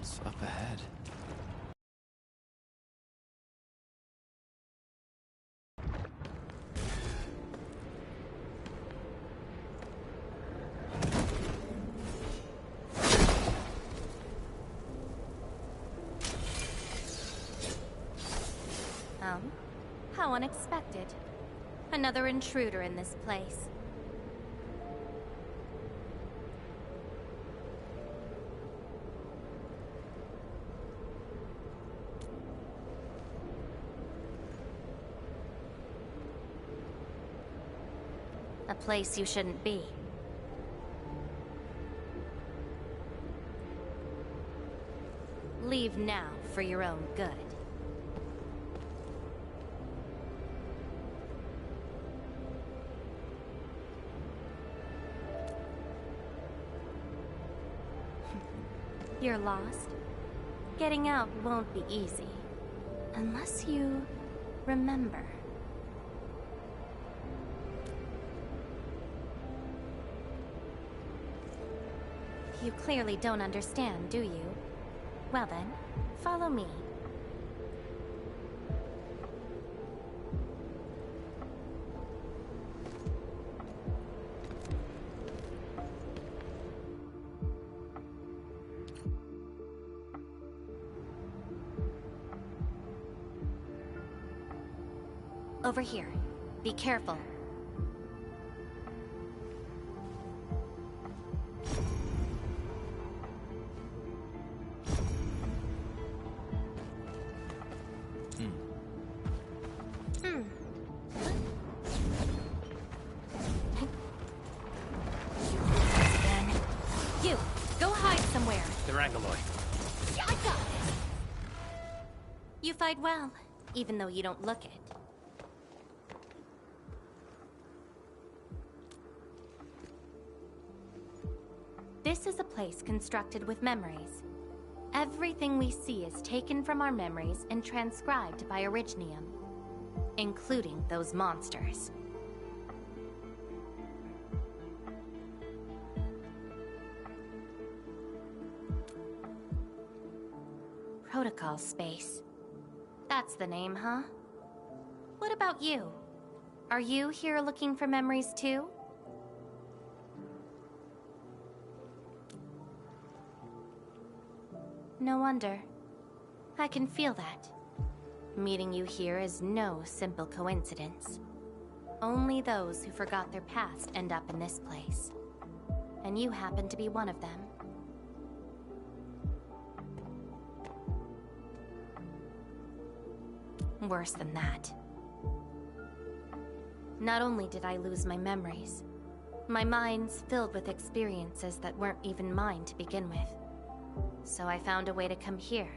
sounds up ahead. How unexpected. Another intruder in this place. A place you shouldn't be. Leave now for your own good. You're lost? Getting out won't be easy. Unless you remember. You clearly don't understand, do you? Well then, follow me. Over here. Be careful. You, go hide somewhere. They're Angoloid. I got it. You fight well, even though you don't look it. This is a place constructed with memories. Everything we see is taken from our memories and transcribed by Originium, including those monsters. Protocol space. That's the name, huh? What about you? Are you here looking for memories too? No wonder. I can feel that. Meeting you here is no simple coincidence. Only those who forgot their past end up in this place. And you happen to be one of them. Worse than that. Not only did I lose my memories, my mind's filled with experiences that weren't even mine to begin with. So I found a way to come here.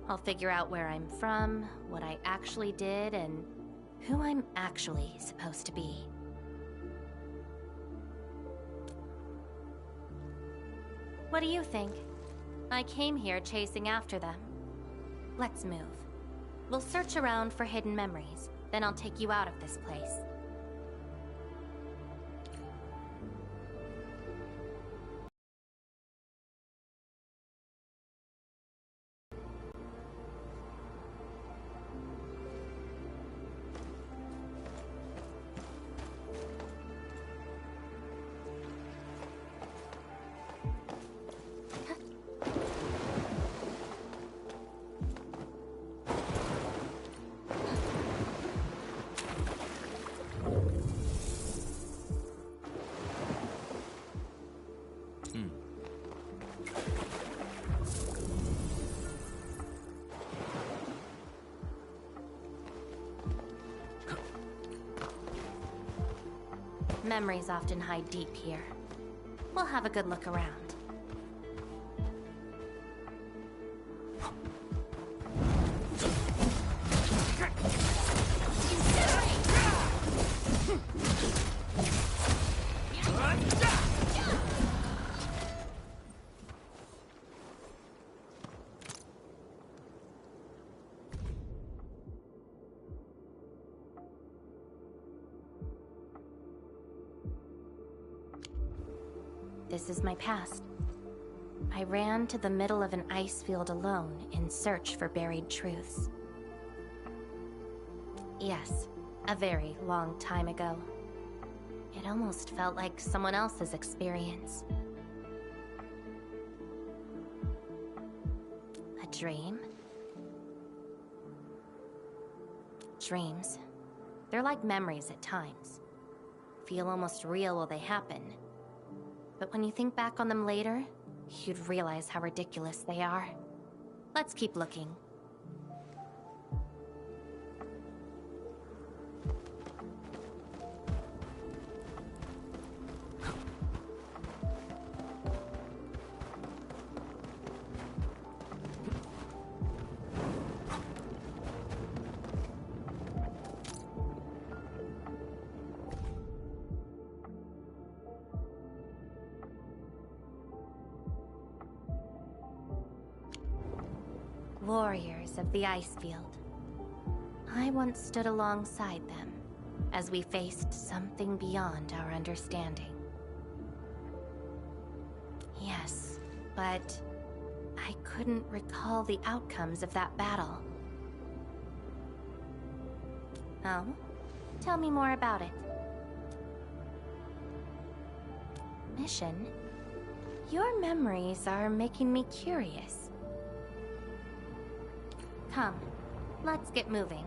I'll figure out where I'm from, what I actually did, and who I'm actually supposed to be. What do you think? I came here chasing after them. Let's move. We'll search around for hidden memories, then I'll take you out of this place. Memories often hide deep here. We'll have a good look around. This is my past. I ran to the middle of an ice field alone in search for buried truths. Yes, a very long time ago. It almost felt like someone else's experience. A dream? Dreams. They're like memories at times. Feel almost real while they happen. But when you think back on them later, you'd realize how ridiculous they are. Let's keep looking. Warriors of the Icefield. I once stood alongside them as we faced something beyond our understanding. Yes, but I couldn't recall the outcomes of that battle. Oh? Tell me more about it. Mission? Your memories are making me curious. Come, let's get moving.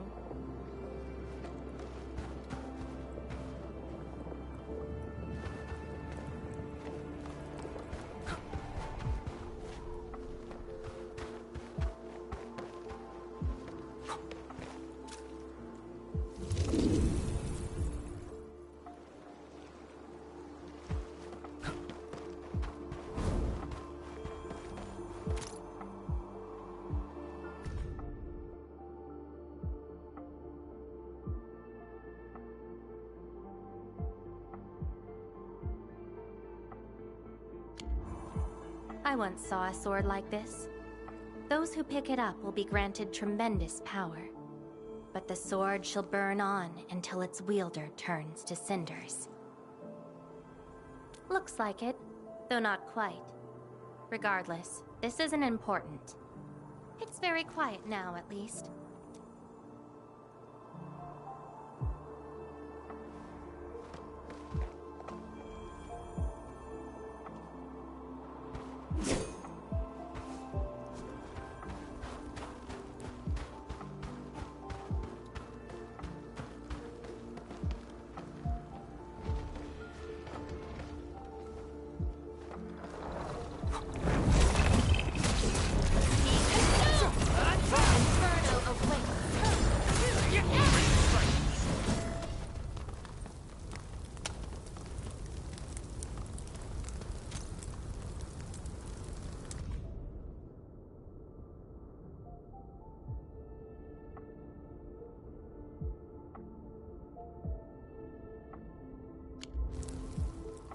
I once saw a sword like this. Those who pick it up will be granted tremendous power. But the sword shall burn on until its wielder turns to cinders. Looks like it, though not quite. Regardless, this isn't important. It's very quiet now, at least.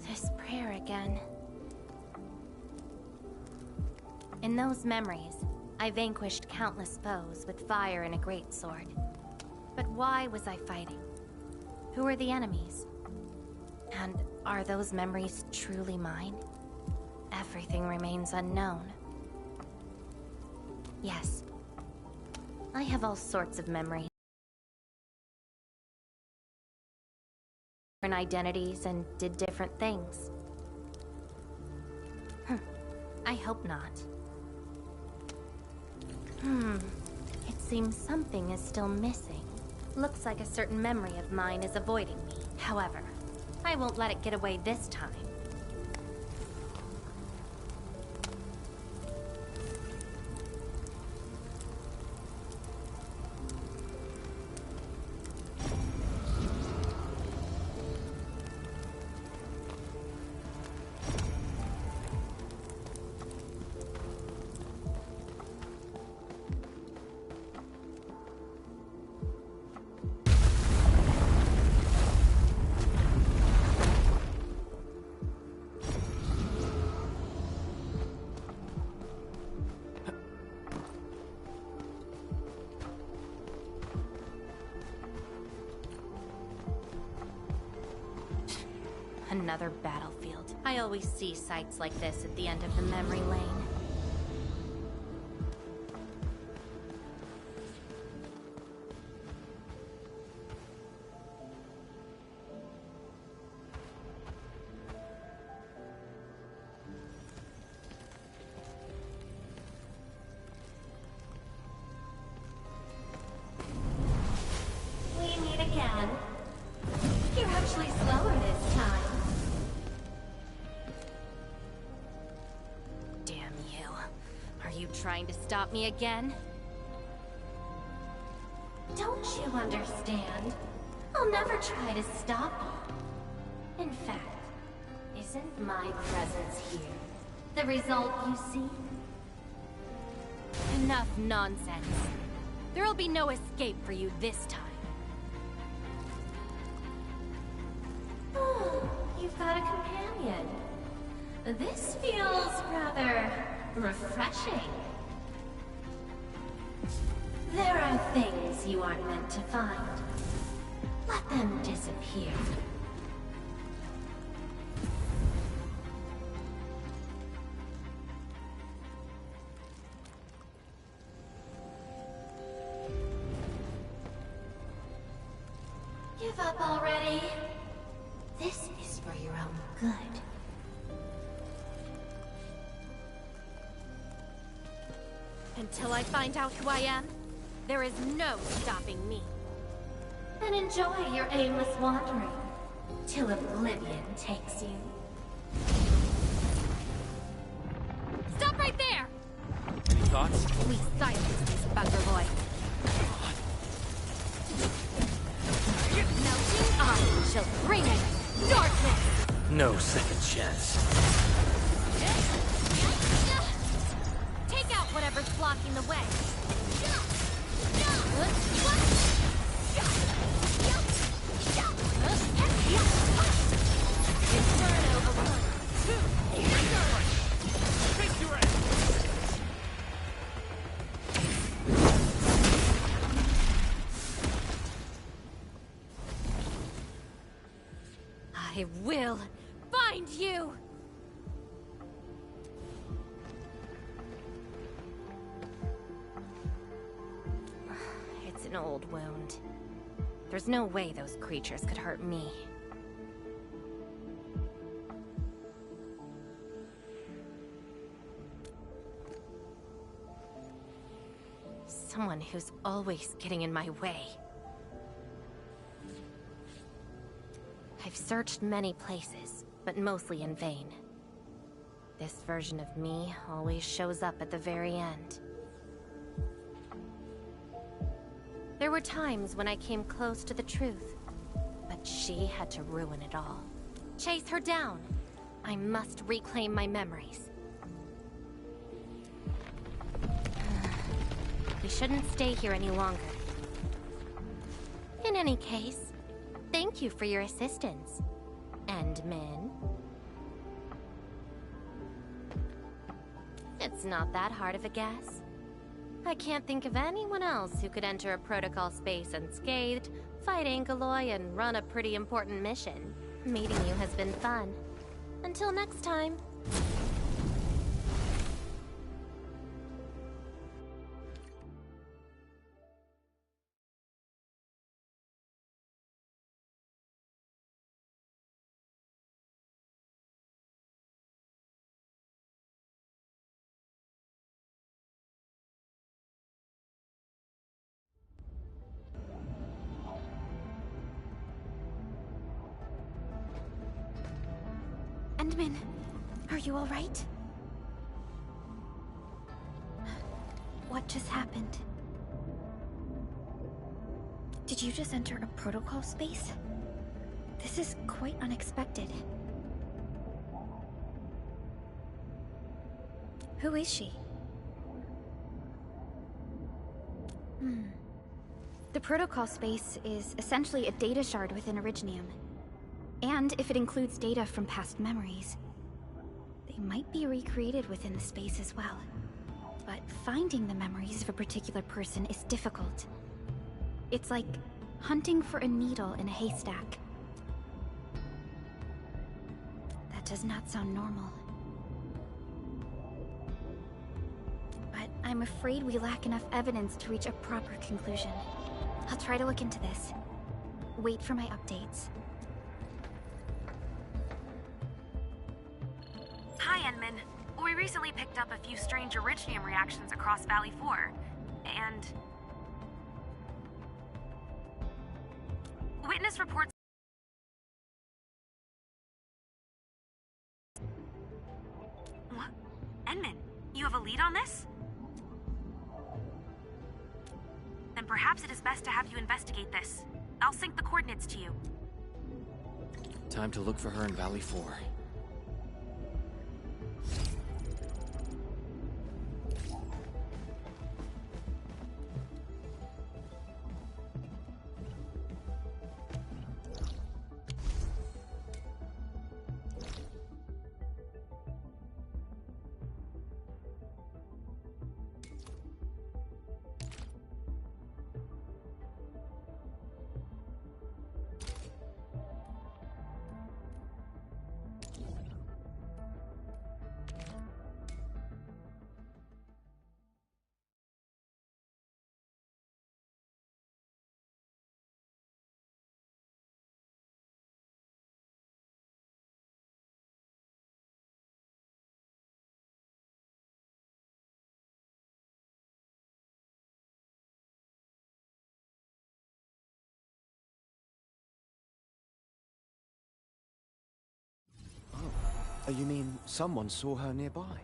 This prayer again. In those memories, I vanquished countless foes with fire and a greatsword. But why was I fighting? Who were the enemies? And are those memories truly mine? Everything remains unknown. Yes, I have all sorts of memories. Different identities and did different things. I hope not. It seems something is still missing. Looks like a certain memory of mine is avoiding me. However, I won't let it get away this time. Another battlefield. I always see sights like this at the end of the memory lane. You're actually slower this time. Damn you. Are you trying to stop me again? Don't you understand? I'll never try to stop you. In fact, isn't my presence here the result you see? Enough nonsense. There'll be no escape for you this time. Oh, you've got a companion. This feels rather refreshing. There are things you aren't meant to find. Let them disappear. Give up already. This is for your own good. Until I find out who I am, there is no stopping me. And enjoy your aimless wandering, till oblivion takes you. Stop right there! Any thoughts? We silence this bugger boy. Melting I shall bring it darkness! No second chance. Take out whatever's blocking the way. Inferno of 1, 2, Take your ass! I will find you! It's an old wound. There's no way those creatures could hurt me. Someone who's always getting in my way. I've searched many places, but mostly in vain. This version of me always shows up at the very end. There were times when I came close to the truth, but she had to ruin it all. Chase her down. I must reclaim my memories. We shouldn't stay here any longer. In any case, thank you for your assistance, Endman. It's not that hard of a guess. I can't think of anyone else who could enter a protocol space unscathed, fight Ankyloy, and run a pretty important mission. Meeting you has been fun. Until next time. Endman, are you all right? What just happened? Did you just enter a protocol space? This is quite unexpected. Who is she? The protocol space is essentially a data shard within Originium. And if it includes data from past memories, they might be recreated within the space as well. But finding the memories of a particular person is difficult. It's like hunting for a needle in a haystack. That does not sound normal. But I'm afraid we lack enough evidence to reach a proper conclusion. I'll try to look into this. Wait for my updates. Hi, Enman. We recently picked up a few strange Originium reactions across Valley 4, and... Witness reports... What? Enman, you have a lead on this? Then perhaps it is best to have you investigate this. I'll sync the coordinates to you. Time to look for her in Valley 4. You mean someone saw her nearby?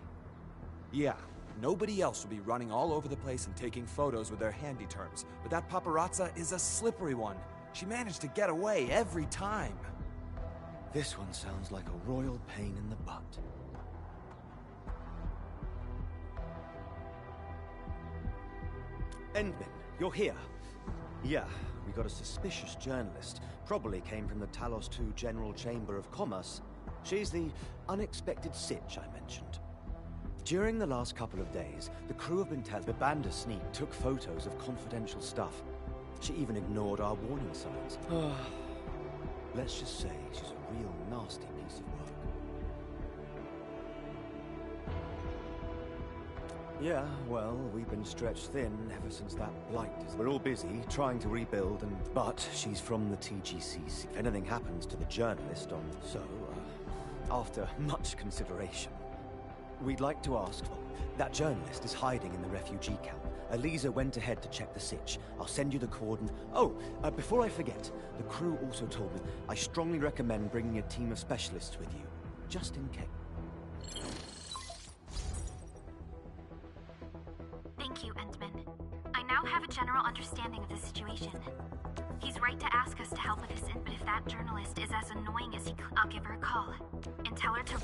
Yeah, nobody else will be running all over the place and taking photos with their handy terms, but that paparazza is a slippery one. She managed to get away every time. This one sounds like a royal pain in the butt. Endman, you're here. Yeah, we got a suspicious journalist. Probably came from the Talos II General Chamber of Commerce. She's the unexpected sitch I mentioned. During the last couple of days, the crew have been telling the Bandersneak took photos of confidential stuff. She even ignored our warning signs. Let's just say she's a real nasty piece of work. Yeah, well, we've been stretched thin ever since that blight. We're all busy trying to rebuild, but she's from the TGCC. If anything happens to the journalist after much consideration, we'd like to ask... That journalist is hiding in the refugee camp. Eliza went ahead to check the sitch. I'll send you the coordinates. Before I forget, the crew also told me I strongly recommend bringing a team of specialists with you, just in case. Thank you, Endman. I now have a general understanding of the situation. He's right to ask us to help with this, but if that journalist is as annoying as I'll give her a call and tell her to...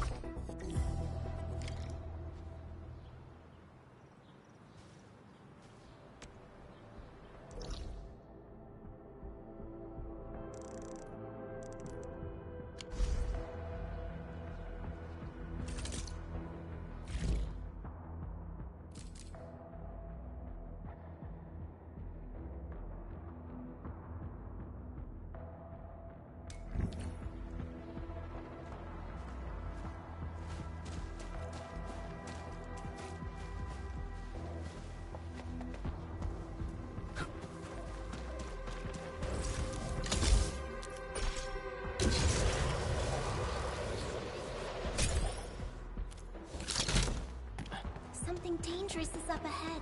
Something dangerous is up ahead.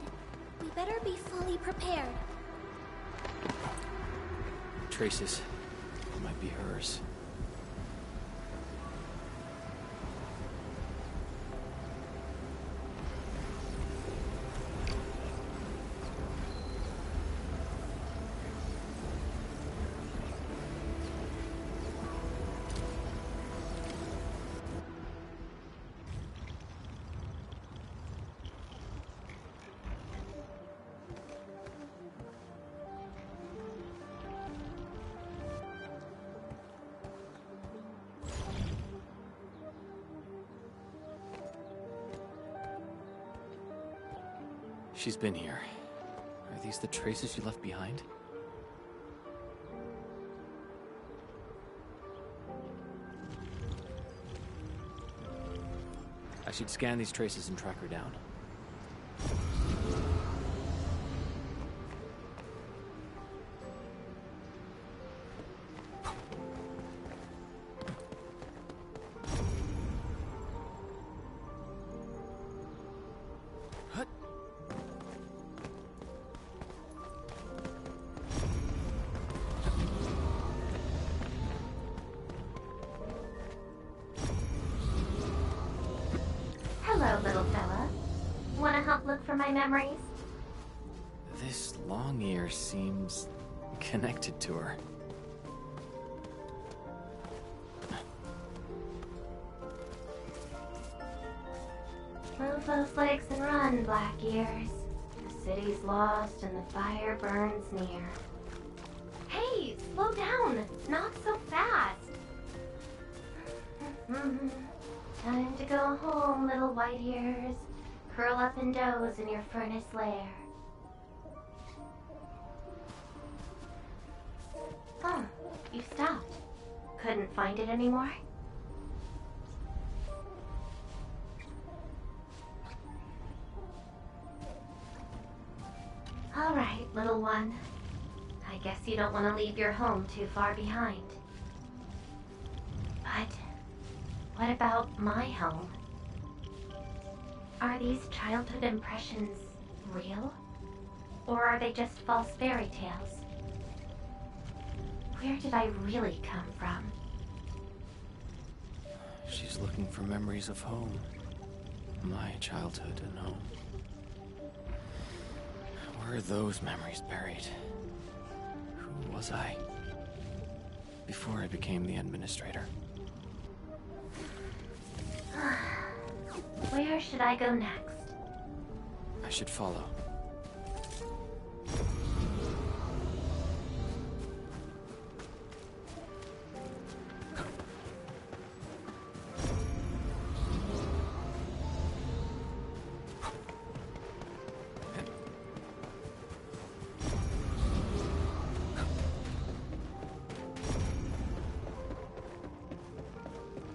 We better be fully prepared. Traces. It might be hers. She's been here. Are these the traces she left behind? I should scan these traces and track her down. Hello, little fella. Wanna help look for my memories? This long ear seems connected to her. Move those legs and run, black ears. The city's lost and the fire burns near. Hey, slow down! Not so fast! Time to go home, little white ears. Curl up and doze in your furnace lair. Oh, you stopped. Couldn't find it anymore? Alright, little one. I guess you don't want to leave your home too far behind. But what about my home? Are these childhood impressions real? Or are they just false fairy tales? Where did I really come from? She's looking for memories of home. My childhood and home. Where are those memories buried? Who was I? Before I became the administrator. Where should I go next? I should follow.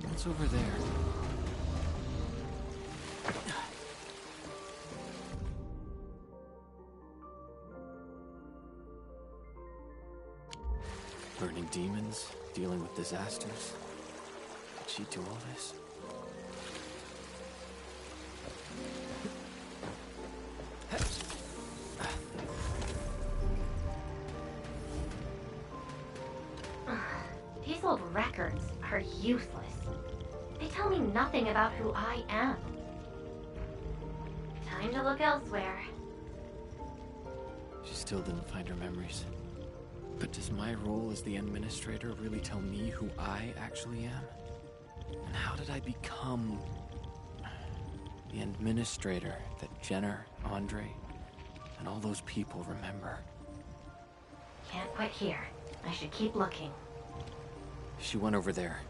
What's over there? Burning demons, dealing with disasters. Did she do all this? These old records are useless. They tell me nothing about who I am. Time to look elsewhere. She still didn't find her memories. But does my role as the administrator really tell me who I actually am? And how did I become the administrator that Jenner, Andre, and all those people remember? Can't quit here. I should keep looking. She went over there.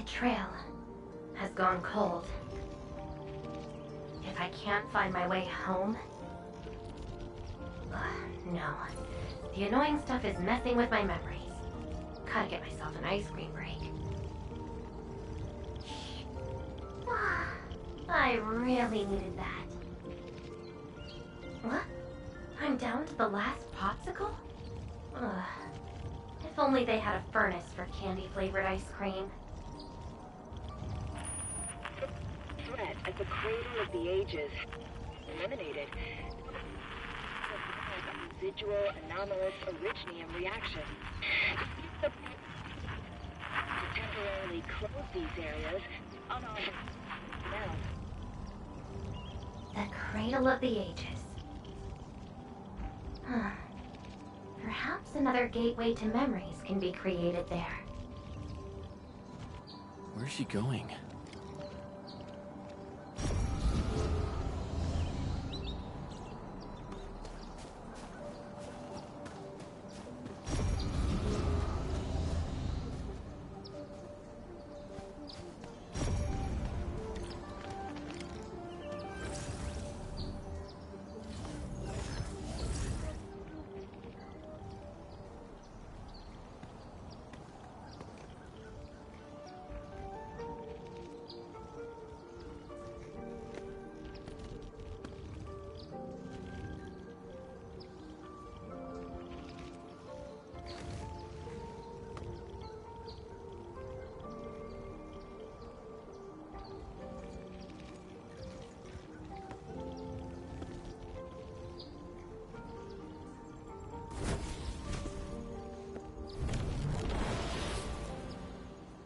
The trail has gone cold. If I can't find my way home... no. The annoying stuff is messing with my memories. Gotta get myself an ice cream break. I really needed that. What? I'm down to the last popsicle? Ugh. If only they had a furnace for candy-flavored ice cream. Threat at the cradle of the ages. Eliminated. Residual anomalous originium reaction. To temporarily close these areas on our now. The cradle of the ages. Huh. Perhaps another gateway to memories can be created there. Where's she going?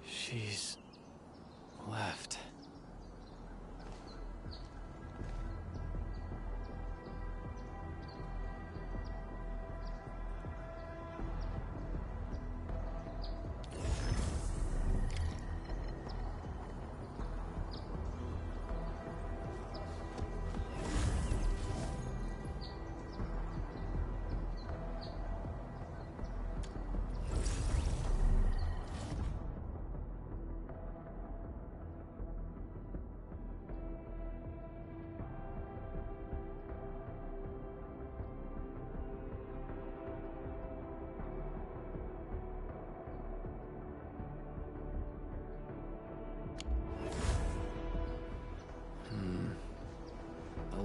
She's left.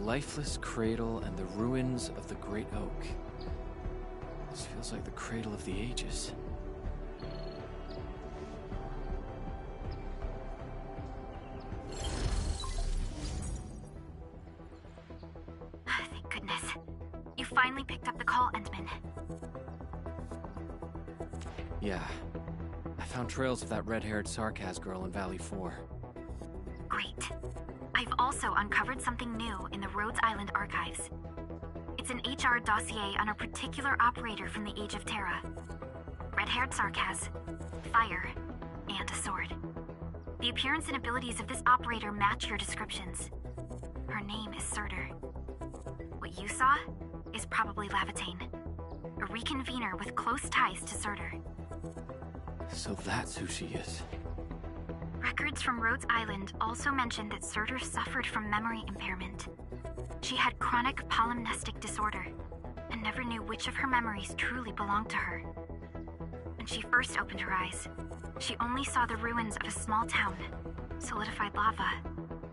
Lifeless cradle and the ruins of the great oak. This feels like the cradle of the ages. Thank goodness. You finally picked up the call, Entman. Yeah. I found trails of that red-haired Sarkaz girl in Valley 4. Great. I've also uncovered something new in the Rhodes Island archives. It's an HR dossier on a particular operator from the Age of Terra. Red-haired Sarkaz, fire, and a sword. The appearance and abilities of this operator match your descriptions. Her name is Surtur. What you saw is probably Lavatane, a reconvener with close ties to Surtur. So that's who she is. Records from Rhodes Island also mention that Surtur suffered from memory impairment. She had chronic polymnestic disorder, and never knew which of her memories truly belonged to her. When she first opened her eyes, she only saw the ruins of a small town, solidified lava,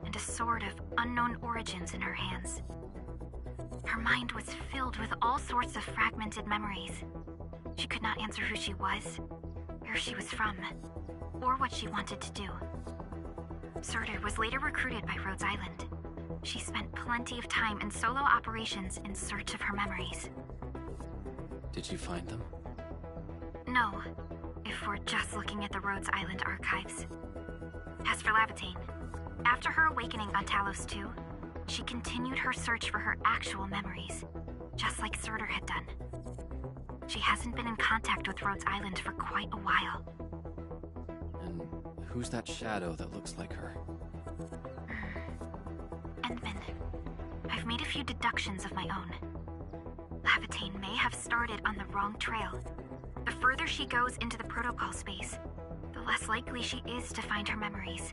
and a sword of unknown origins in her hands. Her mind was filled with all sorts of fragmented memories. She could not answer who she was, where she was from, or what she wanted to do. Surtur was later recruited by Rhodes Island. She spent plenty of time in solo operations in search of her memories. Did you find them? No, if we're just looking at the Rhodes Island archives. As for Lavatane, after her awakening on Talos 2, she continued her search for her actual memories, just like Surtur had done. She hasn't been in contact with Rhodes Island for quite a while. And who's that shadow that looks like her? Entman, I've made a few deductions of my own. Lavatane may have started on the wrong trail. The further she goes into the protocol space, the the less likely she is to find her memories.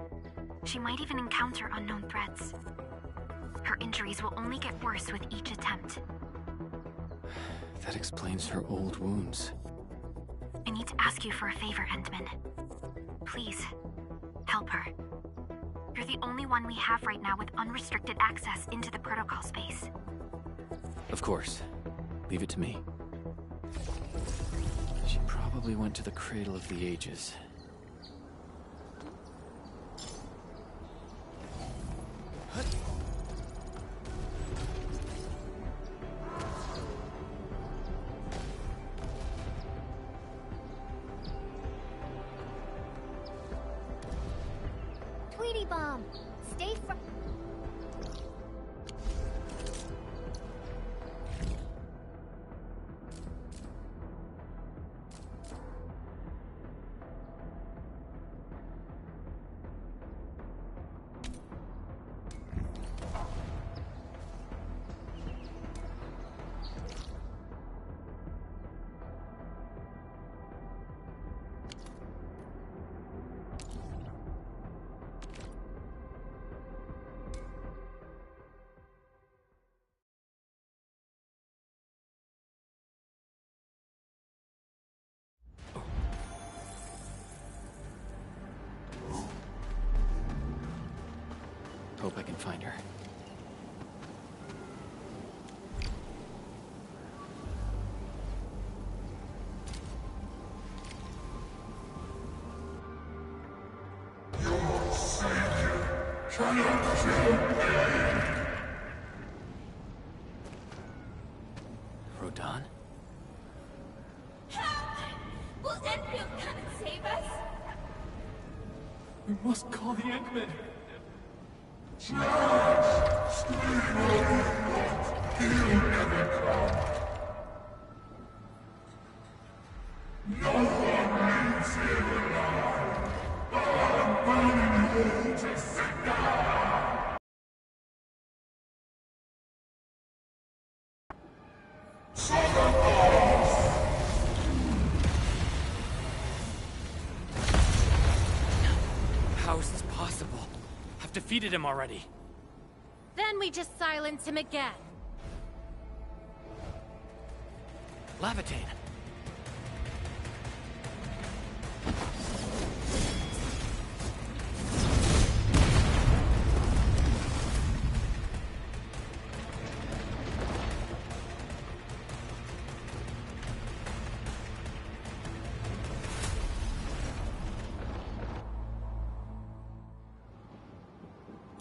She might even encounter unknown threats. Her injuries will only get worse with each attempt. That explains her old wounds. I need to ask you for a favor, Endman. Please, help her. You're the only one we have right now with unrestricted access into the protocol space. Of course. Leave it to me. She probably went to the Cradle of the Ages. Tweety bomb! Stay fr- Hope I can find her. Rodan? Will Ænfield come and save us? We must call the Eggman! How is this possible? I've defeated him already. Then we just silence him again. Levitate!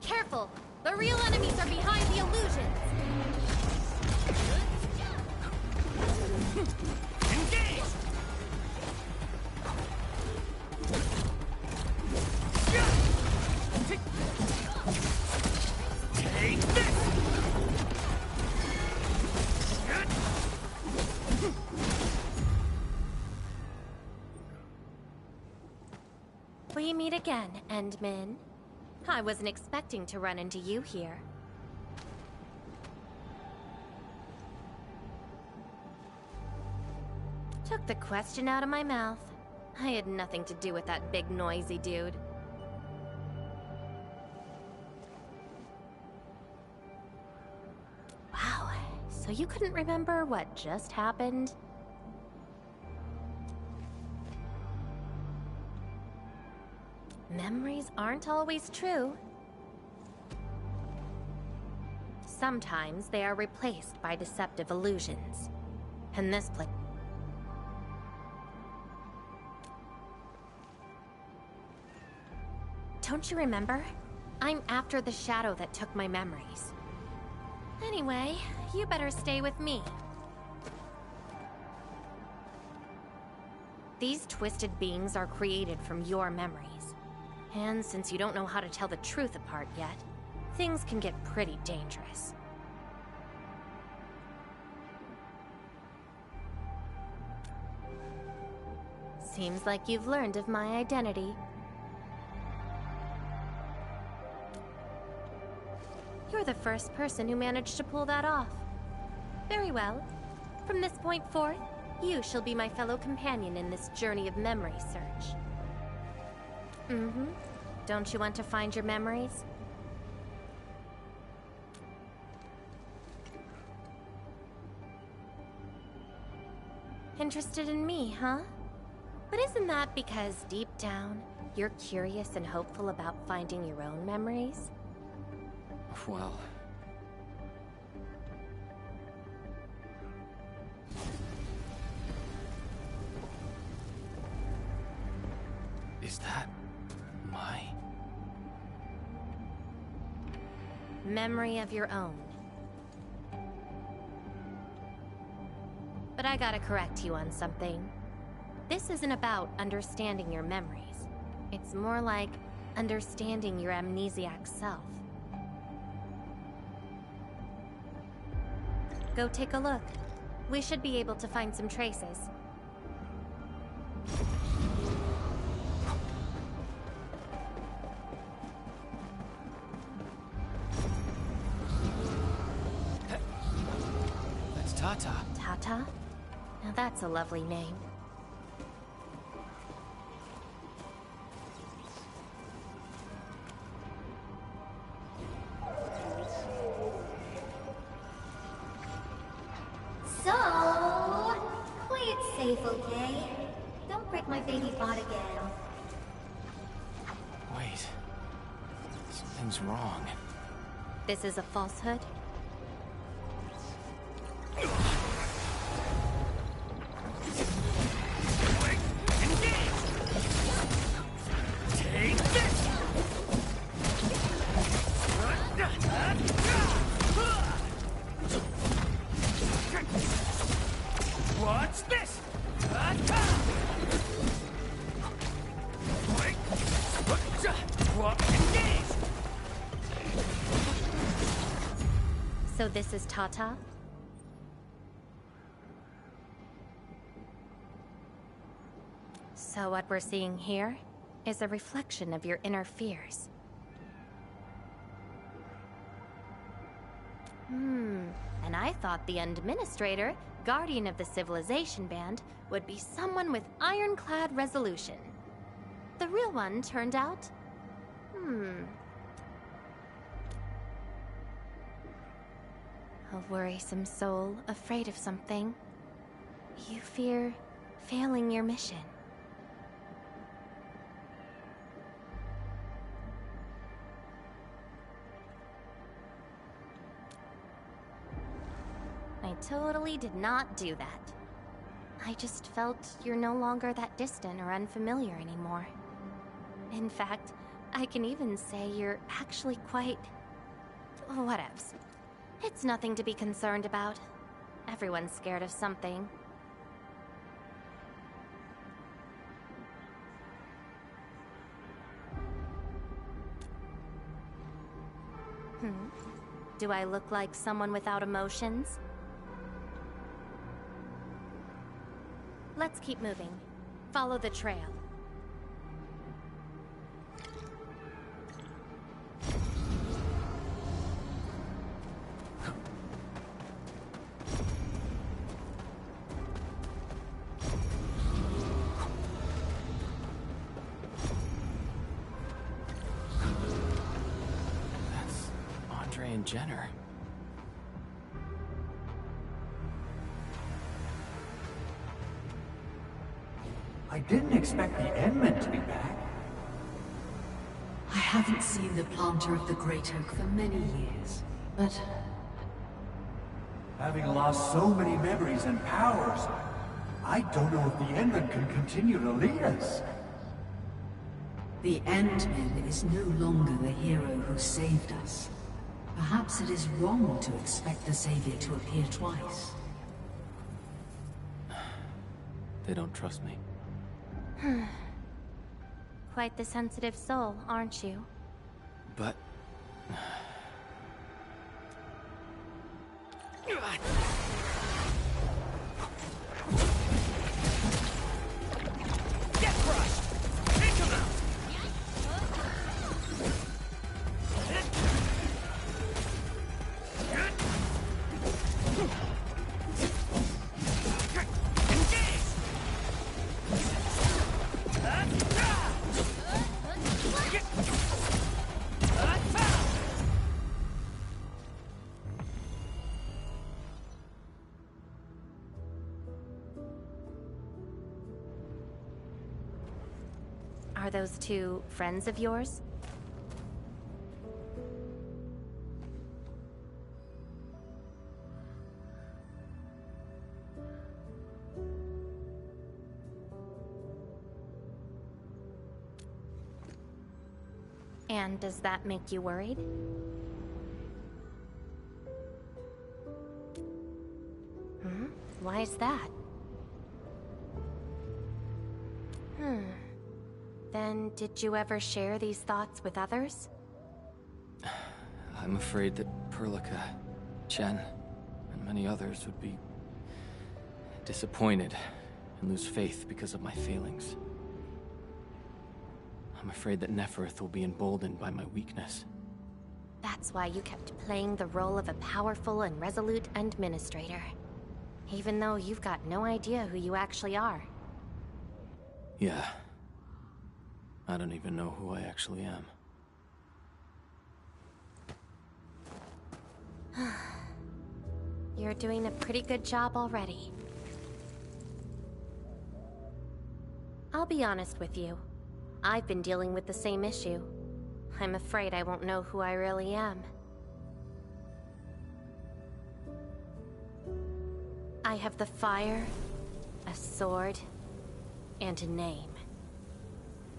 Careful! The real enemies are behind the illusions! Engage! Take this! We meet again, Endman. I wasn't expecting to run into you here. Took the question out of my mouth. I had nothing to do with that big noisy dude. Wow, so you couldn't remember what just happened? Memories aren't always true. Sometimes they are replaced by deceptive illusions. And this place... Don't you remember? I'm after the shadow that took my memories. Anyway, you better stay with me. These twisted beings are created from your memories. And since you don't know how to tell the truth apart yet, things can get pretty dangerous. Seems like you've learned of my identity. You're the first person who managed to pull that off. Very well. From this point forth, you shall be my fellow companion in this journey of memory search. Mm-hmm. Don't you want to find your memories? Interested in me, huh? But isn't that because deep down, you're curious and hopeful about finding your own memories? Well... Is that... my... memory of your own? But I gotta correct you on something. This isn't about understanding your memories. It's more like understanding your amnesiac self. Go take a look. We should be able to find some traces. That's Tata. Tata? Now that's a lovely name. So, play it safe, okay? Don't break my baby bot again. Wait. Something's wrong. This is a falsehood? What's this? So this is Tata? So what we're seeing here is a reflection of your inner fears. And I thought the administrator, guardian of the civilization band, would be someone with ironclad resolution. The real one turned out... a worrisome soul, afraid of something. You fear failing your mission. I totally did not do that. I just felt you're no longer that distant or unfamiliar anymore. In fact, I can even say you're actually quite... whatevs. It's nothing to be concerned about. Everyone's scared of something. Do I look like someone without emotions? Let's keep moving. Follow the trail. That's Andre and Jenner. I didn't expect the Endmen to be back. I haven't seen the planter of the Great Oak for many years, but... Having lost so many memories and powers, I don't know if the Endmen can continue to lead us. The Endman is no longer the hero who saved us. Perhaps it is wrong to expect the Savior to appear twice. They don't trust me. Quite the sensitive soul, aren't you? But... Get crushed! Take him out! Engage! Are those two friends of yours? And does that make you worried? Why is that? Then did you ever share these thoughts with others? I'm afraid that Perlica, Chen, and many others would be disappointed and lose faith because of my failings. I'm afraid that Neferth will be emboldened by my weakness. That's why you kept playing the role of a powerful and resolute administrator. Even though you've got no idea who you actually are. Yeah. I don't even know who I actually am. You're doing a pretty good job already. I'll be honest with you. I've been dealing with the same issue. I'm afraid I won't know who I really am. I have the fire, a sword, and a name.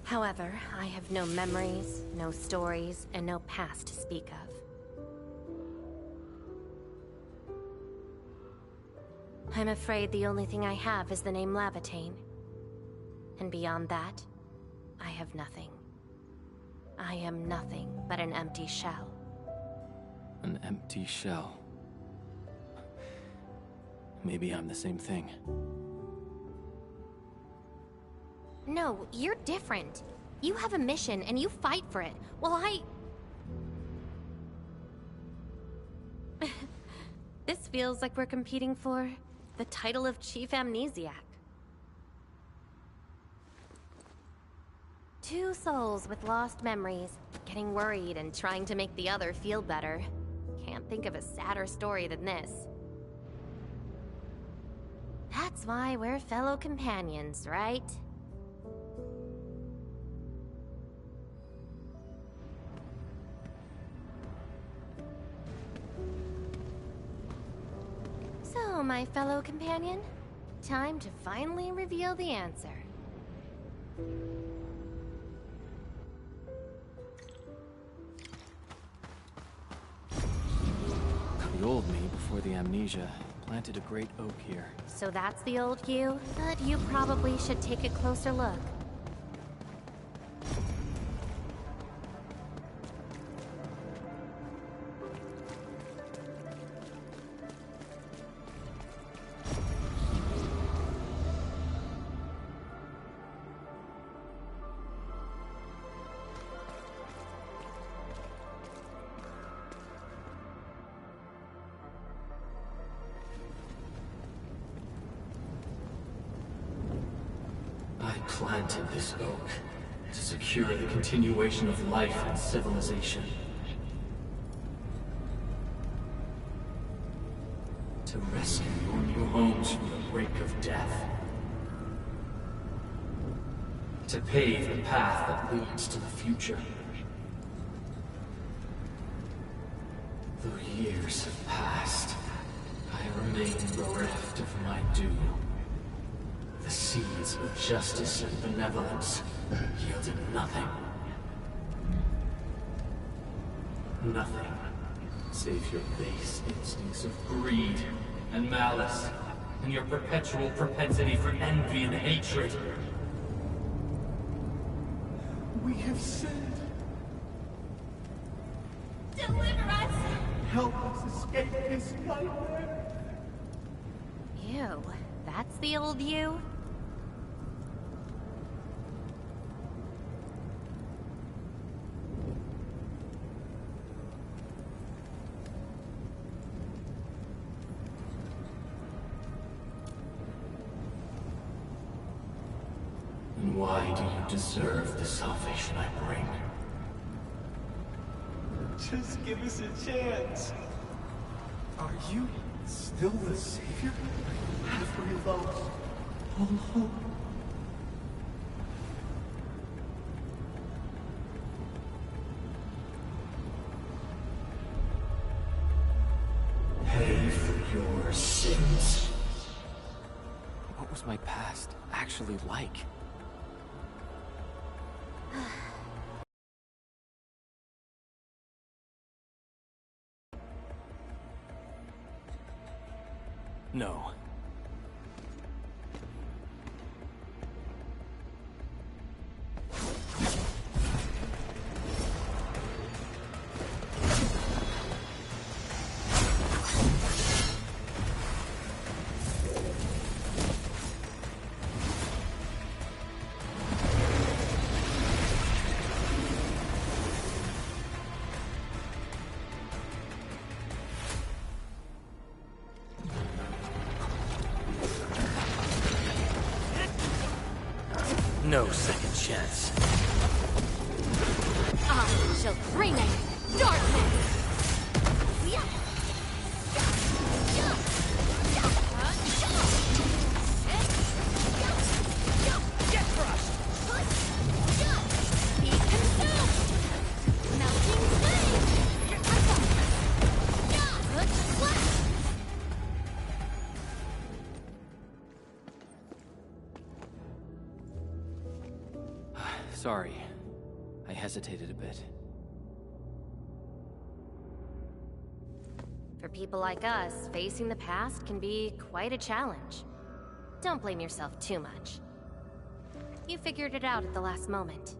However, I have no memories, no stories, and no past to speak of. I'm afraid the only thing I have is the name Lavatane. And beyond that, I have nothing. I am nothing but an empty shell. An empty shell. Maybe I'm the same thing. No, you're different. You have a mission and you fight for it, while This feels like we're competing for the title of Chief Amnesiac. Two souls with lost memories, getting worried and trying to make the other feel better. Can't think of a sadder story than this. That's why we're fellow companions, right? So, my fellow companion, time to finally reveal the answer. The old me, before the amnesia, planted a great oak here. So that's the old you? But you probably should take a closer look. Planted this oak to secure the continuation of life and civilization. To rescue your new homes from the brink of death. To pave the path that leads to the future. Though years have passed, I remain bereft of my due. The seeds of justice and benevolence yielded nothing. Nothing, save your base instincts of greed and malice, and your perpetual propensity for envy and hatred. We have sinned. Deliver us! Help us escape this nightmare. Ew, that's the old you? And why do you deserve the salvation I bring? Just give us a chance. Are you still the savior? Have we lost all hope? was my past actually like? No. No second chance. I shall bring it, darkness! Get crushed! Be consumed! Melting Sorry. I hesitated a bit. For people like us, facing the past can be quite a challenge. Don't blame yourself too much. You figured it out at the last moment.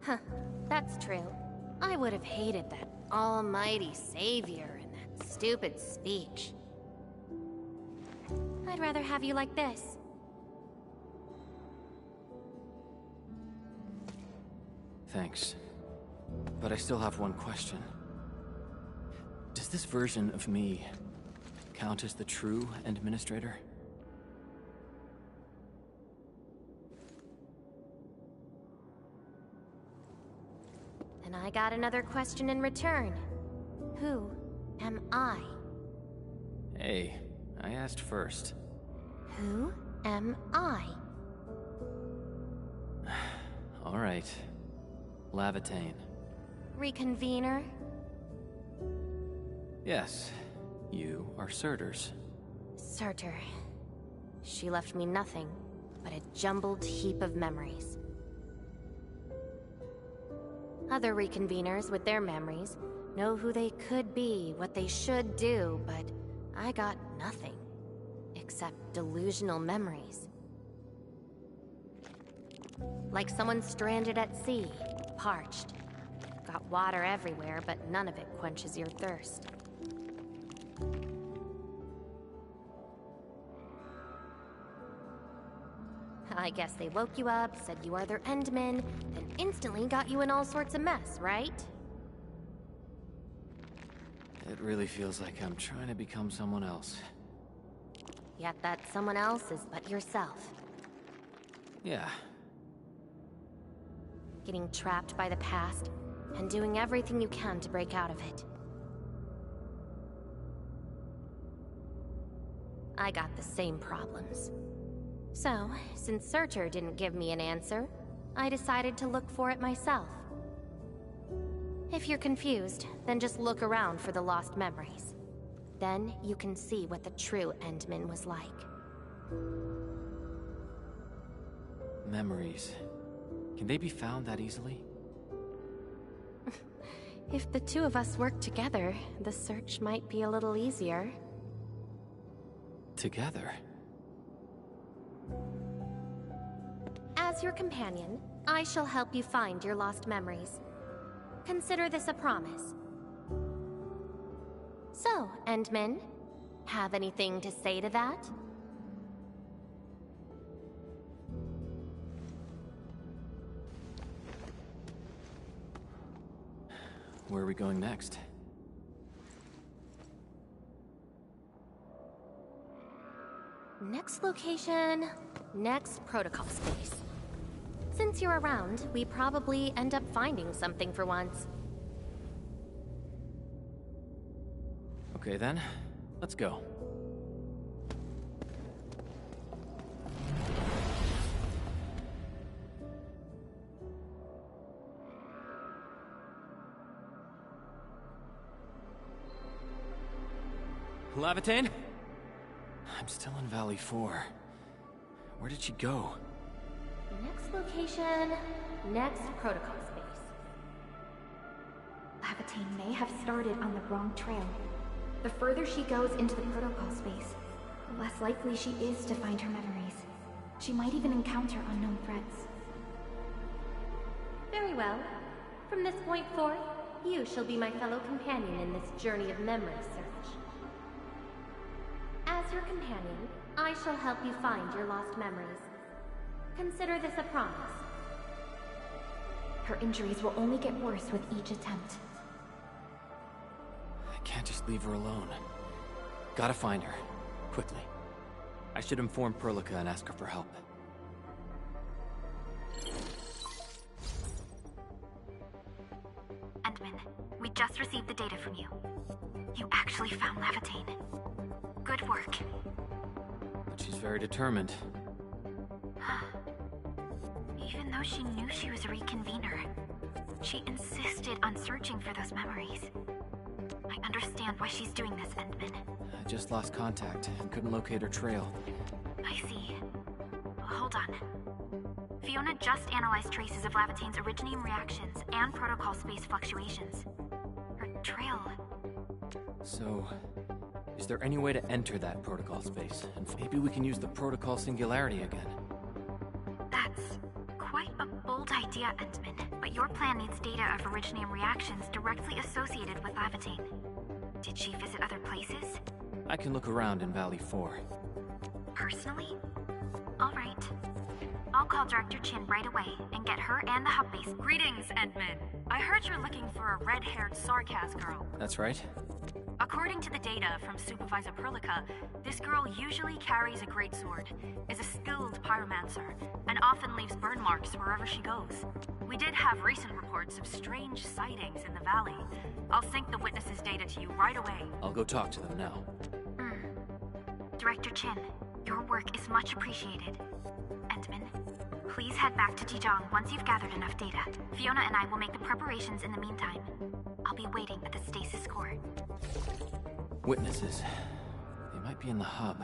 Huh, that's true. I would have hated that almighty savior and that stupid speech. I'd rather have you like this. Thanks. But I still have one question. Does this version of me count as the true administrator? And I got another question in return. Who am I? Hey, I asked first. Who am I? All right. Lavatane. Reconvener? Yes, you are Surtur's. Surtur. She left me nothing but a jumbled heap of memories. Other reconveners with their memories know who they could be, what they should do, but I got nothing except delusional memories. Like someone stranded at sea, parched. Got water everywhere, but none of it quenches your thirst. I guess they woke you up, said you are their endman, then instantly got you in all sorts of mess, right? It really feels like I'm trying to become someone else. Yet that someone else is but yourself. Yeah. Getting trapped by the past, and doing everything you can to break out of it. I got the same problems. So, since Surtur didn't give me an answer, I decided to look for it myself. If you're confused, then just look around for the lost memories. Then you can see what the true Endman was like. Memories. Can they be found that easily? If the two of us work together, the search might be a little easier. Together? As your companion, I shall help you find your lost memories. Consider this a promise. So, Endman, have anything to say to that? Where are we going next? Next location, next protocol space. Since you're around, we probably end up finding something for once. Okay then, let's go. Lavatane? I'm still in Valley 4. Where did she go? Next location, next protocol space. Lavatane may have started on the wrong trail. The further she goes into the protocol space, the less likely she is to find her memories. She might even encounter unknown threats. Very well. From this point forth, you shall be my fellow companion in this journey of memory search. As your companion, I shall help you find your lost memories. Consider this a promise. Her injuries will only get worse with each attempt. I can't just leave her alone. Gotta find her. Quickly. I should inform Perlica and ask her for help. Endman, we just received the data from you. You actually found Lavatane. Good work. But she's very determined. Even though she knew she was a reconvener, she insisted on searching for those memories. I understand why she's doing this, Endman. I just lost contact and couldn't locate her trail. I see. Hold on. Fiona just analyzed traces of Lavatane's originium reactions and protocol space fluctuations. Her trail... So, is there any way to enter that protocol space? And maybe we can use the protocol singularity again. That's quite a bold idea, Endman. But your plan needs data of originium reactions directly associated with Lavatane. Did she visit other places? I can look around in Valley 4. Personally? All right. I'll call Director Chin right away and get her and the hub base. Greetings, Endman. I heard you're looking for a red-haired Sarkaz girl. That's right. According to the data from Supervisor Perlica, this girl usually carries a greatsword, is a skilled pyromancer, and often leaves burn marks wherever she goes. We did have recent reports of strange sightings in the valley. I'll sync the witnesses' data to you right away. I'll go talk to them now. Director Chin, your work is much appreciated. Endman, please head back to Jijong once you've gathered enough data. Fiona and I will make the preparations in the meantime. I'll be waiting at the stasis core. Witnesses. They might be in the hub.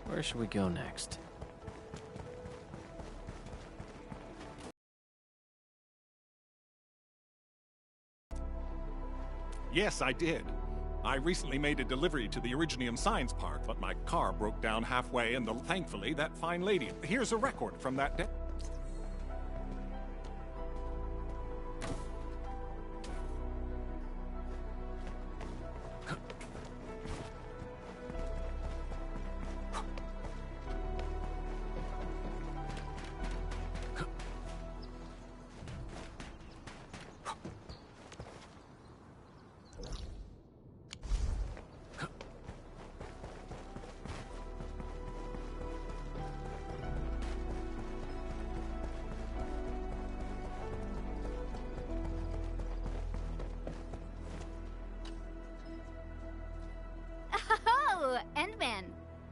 Where should we go next? Yes, I did. I recently made a delivery to the Originium Science Park, but my car broke down halfway, and thankfully that fine lady... Here's a record from that day. Endman,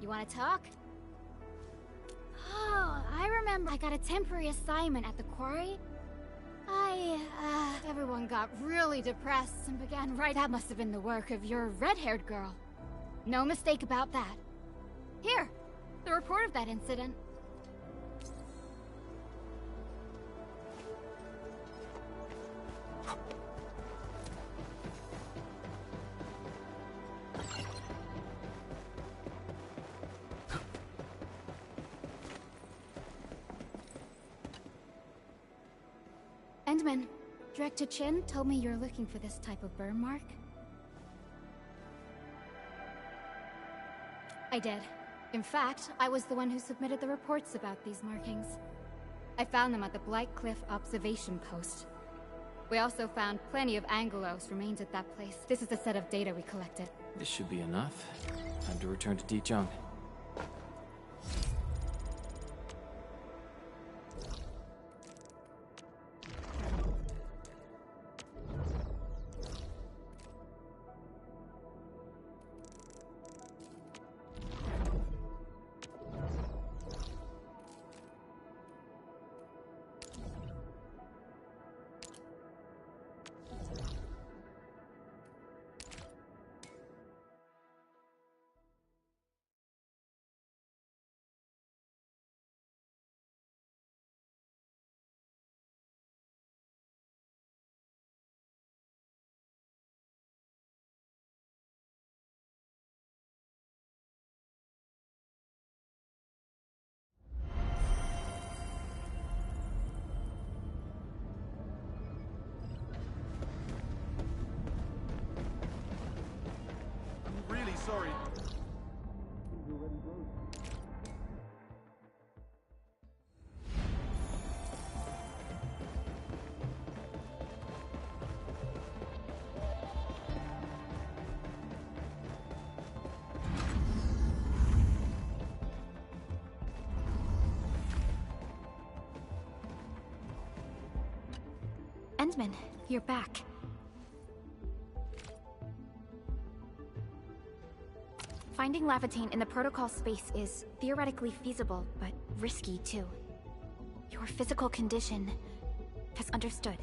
you want to talk? Oh, I remember I got a temporary assignment at the quarry. Everyone got really depressed and began writing. That must have been the work of your red-haired girl. No mistake about that. Here, the report of that incident. Endman, Director Chin told me you're looking for this type of burn mark. I did. In fact, I was the one who submitted the reports about these markings. I found them at the Blight Cliff observation post. We also found plenty of Angelos remains at that place. This is a set of data we collected. This should be enough. Time to return to Dichung. Really sorry. Endman, you're back. Finding Lavatane in the protocol space is theoretically feasible, but risky too. Your physical condition has understood.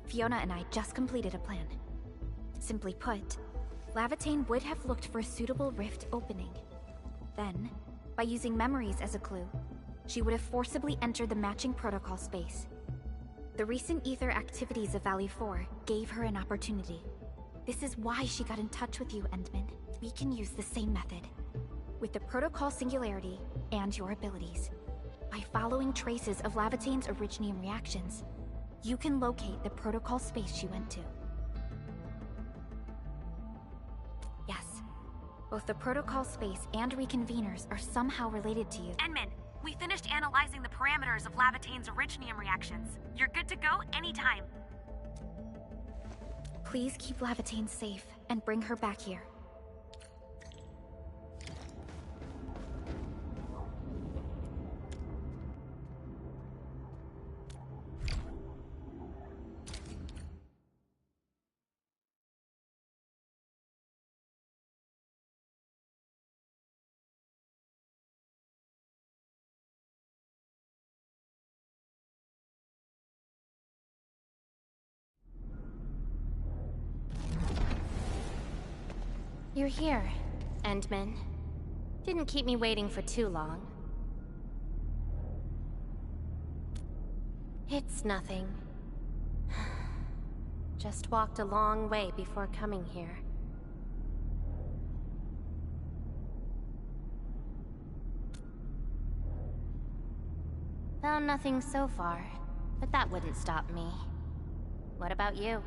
Fiona and I just completed a plan. Simply put, Lavatane would have looked for a suitable rift opening. Then, by using memories as a clue, she would have forcibly entered the matching protocol space. The recent ether activities of Valley 4 gave her an opportunity. This is why she got in touch with you, Endman. We can use the same method. With the protocol singularity and your abilities. By following traces of Lavatane's originium reactions, you can locate the protocol space she went to. Yes, both the protocol space and reconveners are somehow related to you. Endman, we finished analyzing the parameters of Lavatane's originium reactions. You're good to go anytime. Please keep Lavatane safe and bring her back here. You're here, Endman. Didn't keep me waiting for too long. It's nothing. Just walked a long way before coming here. Found nothing so far, but that wouldn't stop me. What about you?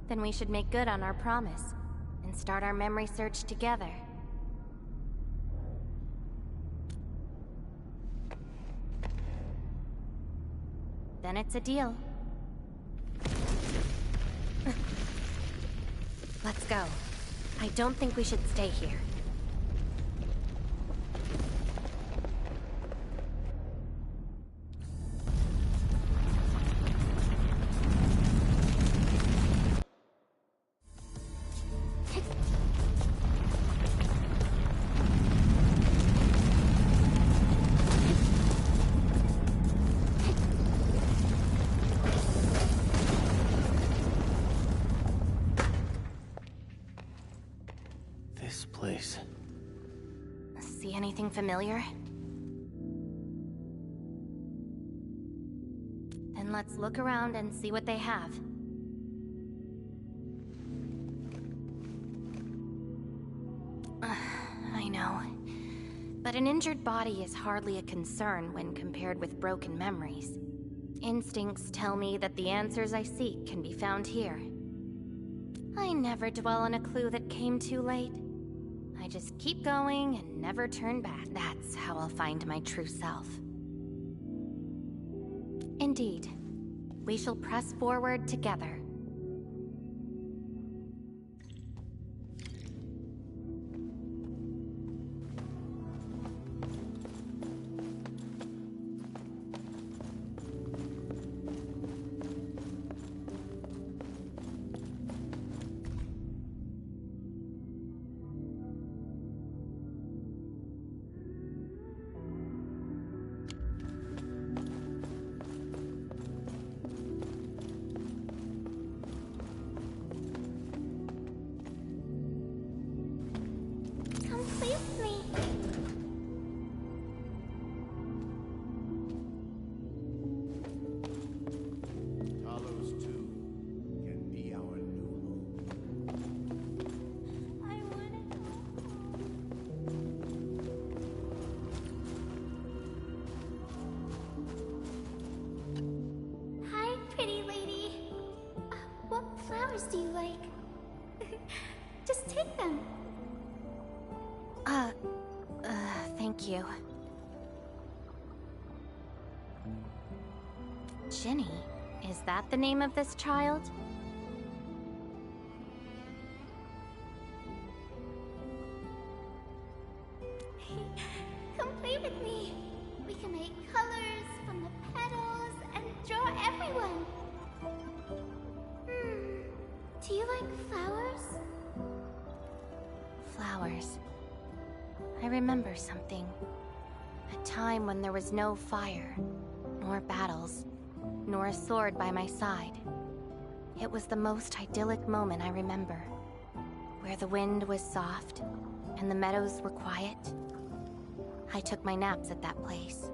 Then we should make good on our promise, and start our memory search together. Then it's a deal. Let's go. I don't think we should stay here. See anything familiar? Then let's look around and see what they have. I know. But an injured body is hardly a concern when compared with broken memories. Instincts tell me that the answers I seek can be found here. I never dwell on a clue that came too late. I just keep going and never turn back. That's how I'll find my true self. Indeed, we shall press forward together. Do you like? Just take them. Thank you. Ginny, is that the name of this child? Come play with me. We can make colors from the petals and draw everyone. Do you like flowers? Flowers. I remember something. A time when there was no fire, nor battles, nor a sword by my side. It was the most idyllic moment I remember, where the wind was soft and the meadows were quiet. I took my naps at that place.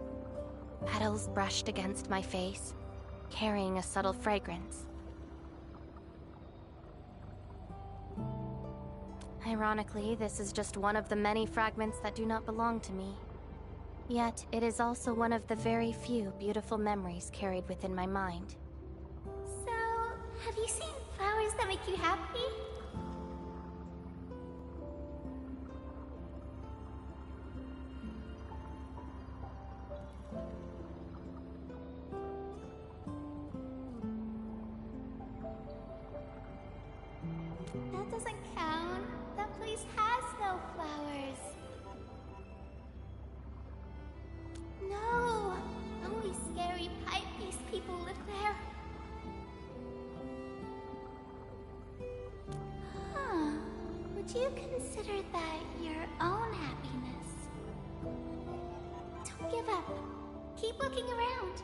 Petals brushed against my face, carrying a subtle fragrance. Ironically, this is just one of the many fragments that do not belong to me. Yet, it is also one of the very few beautiful memories carried within my mind. So, have you seen flowers that make you happy? That doesn't count. That place has no flowers. No! Only scary pipe-piece people live there. Huh. Would you consider that your own happiness? Don't give up. Keep looking around.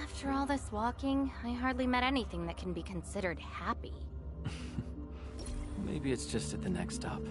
After all this walking, I hardly met anything that can be considered happy. Maybe it's just at the next stop.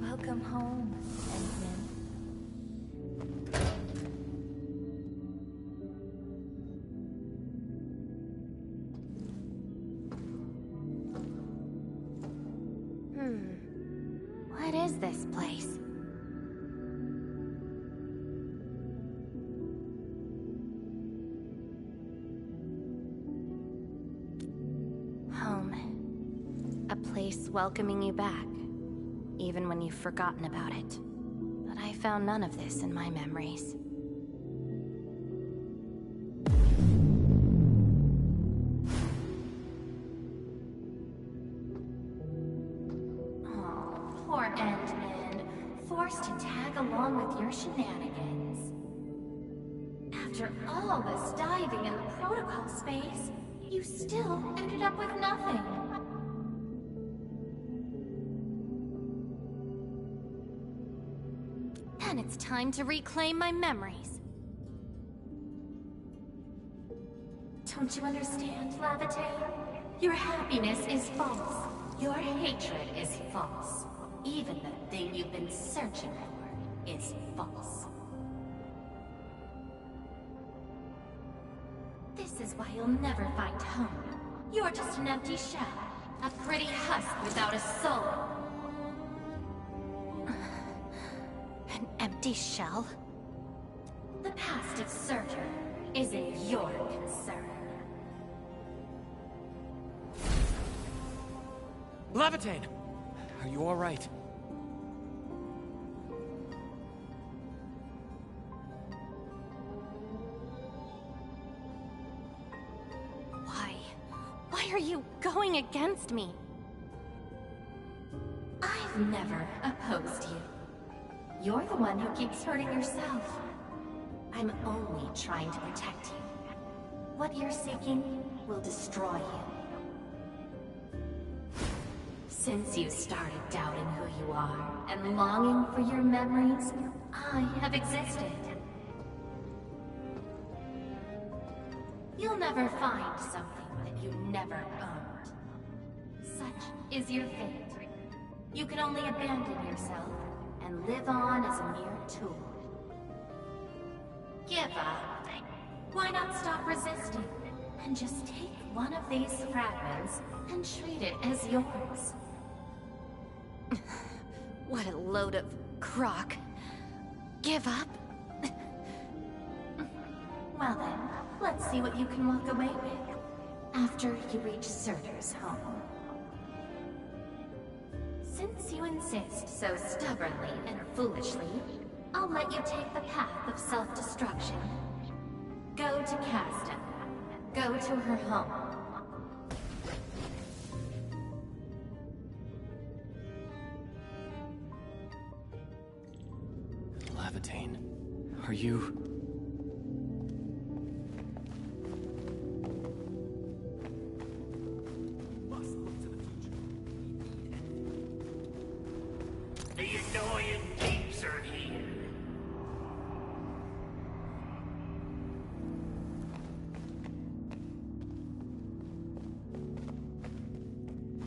Welcome home, Ænfield. is this place? Home. A place welcoming you back, even when you've forgotten about it. But I found none of this in my memories. Oh, poor Ant-Man. Forced to tag along with your shenanigans. After all this diving in the protocol space, you still ended up with nothing. Then it's time to reclaim my memories. Don't you understand, Lavatane? Your happiness is false. Your hatred is false. Even the thing you've been searching for is false. This is why you'll never find home. You're just an empty shell. A pretty husk without a soul. An empty shell? The past of Surtur isn't your concern. Lavatane! Are you alright? Why are you going against me? I've never opposed you. You're the one who keeps hurting yourself. I'm only trying to protect you. What you're seeking will destroy you. Since you started doubting who you are and longing for your memories, I have existed. You'll never find something that you never owned. Such is your fate. You can only abandon yourself and live on as a mere tool. Give up. Why not stop resisting and just take one of these fragments and treat it as yours? What a load of crock. Give up? Well then, let's see what you can walk away with after you reach Surtur's home. Since you insist so stubbornly and foolishly, I'll let you take the path of self-destruction. Go to Casta. Go to her home. Lavatane, are you... The annoying peeps are here.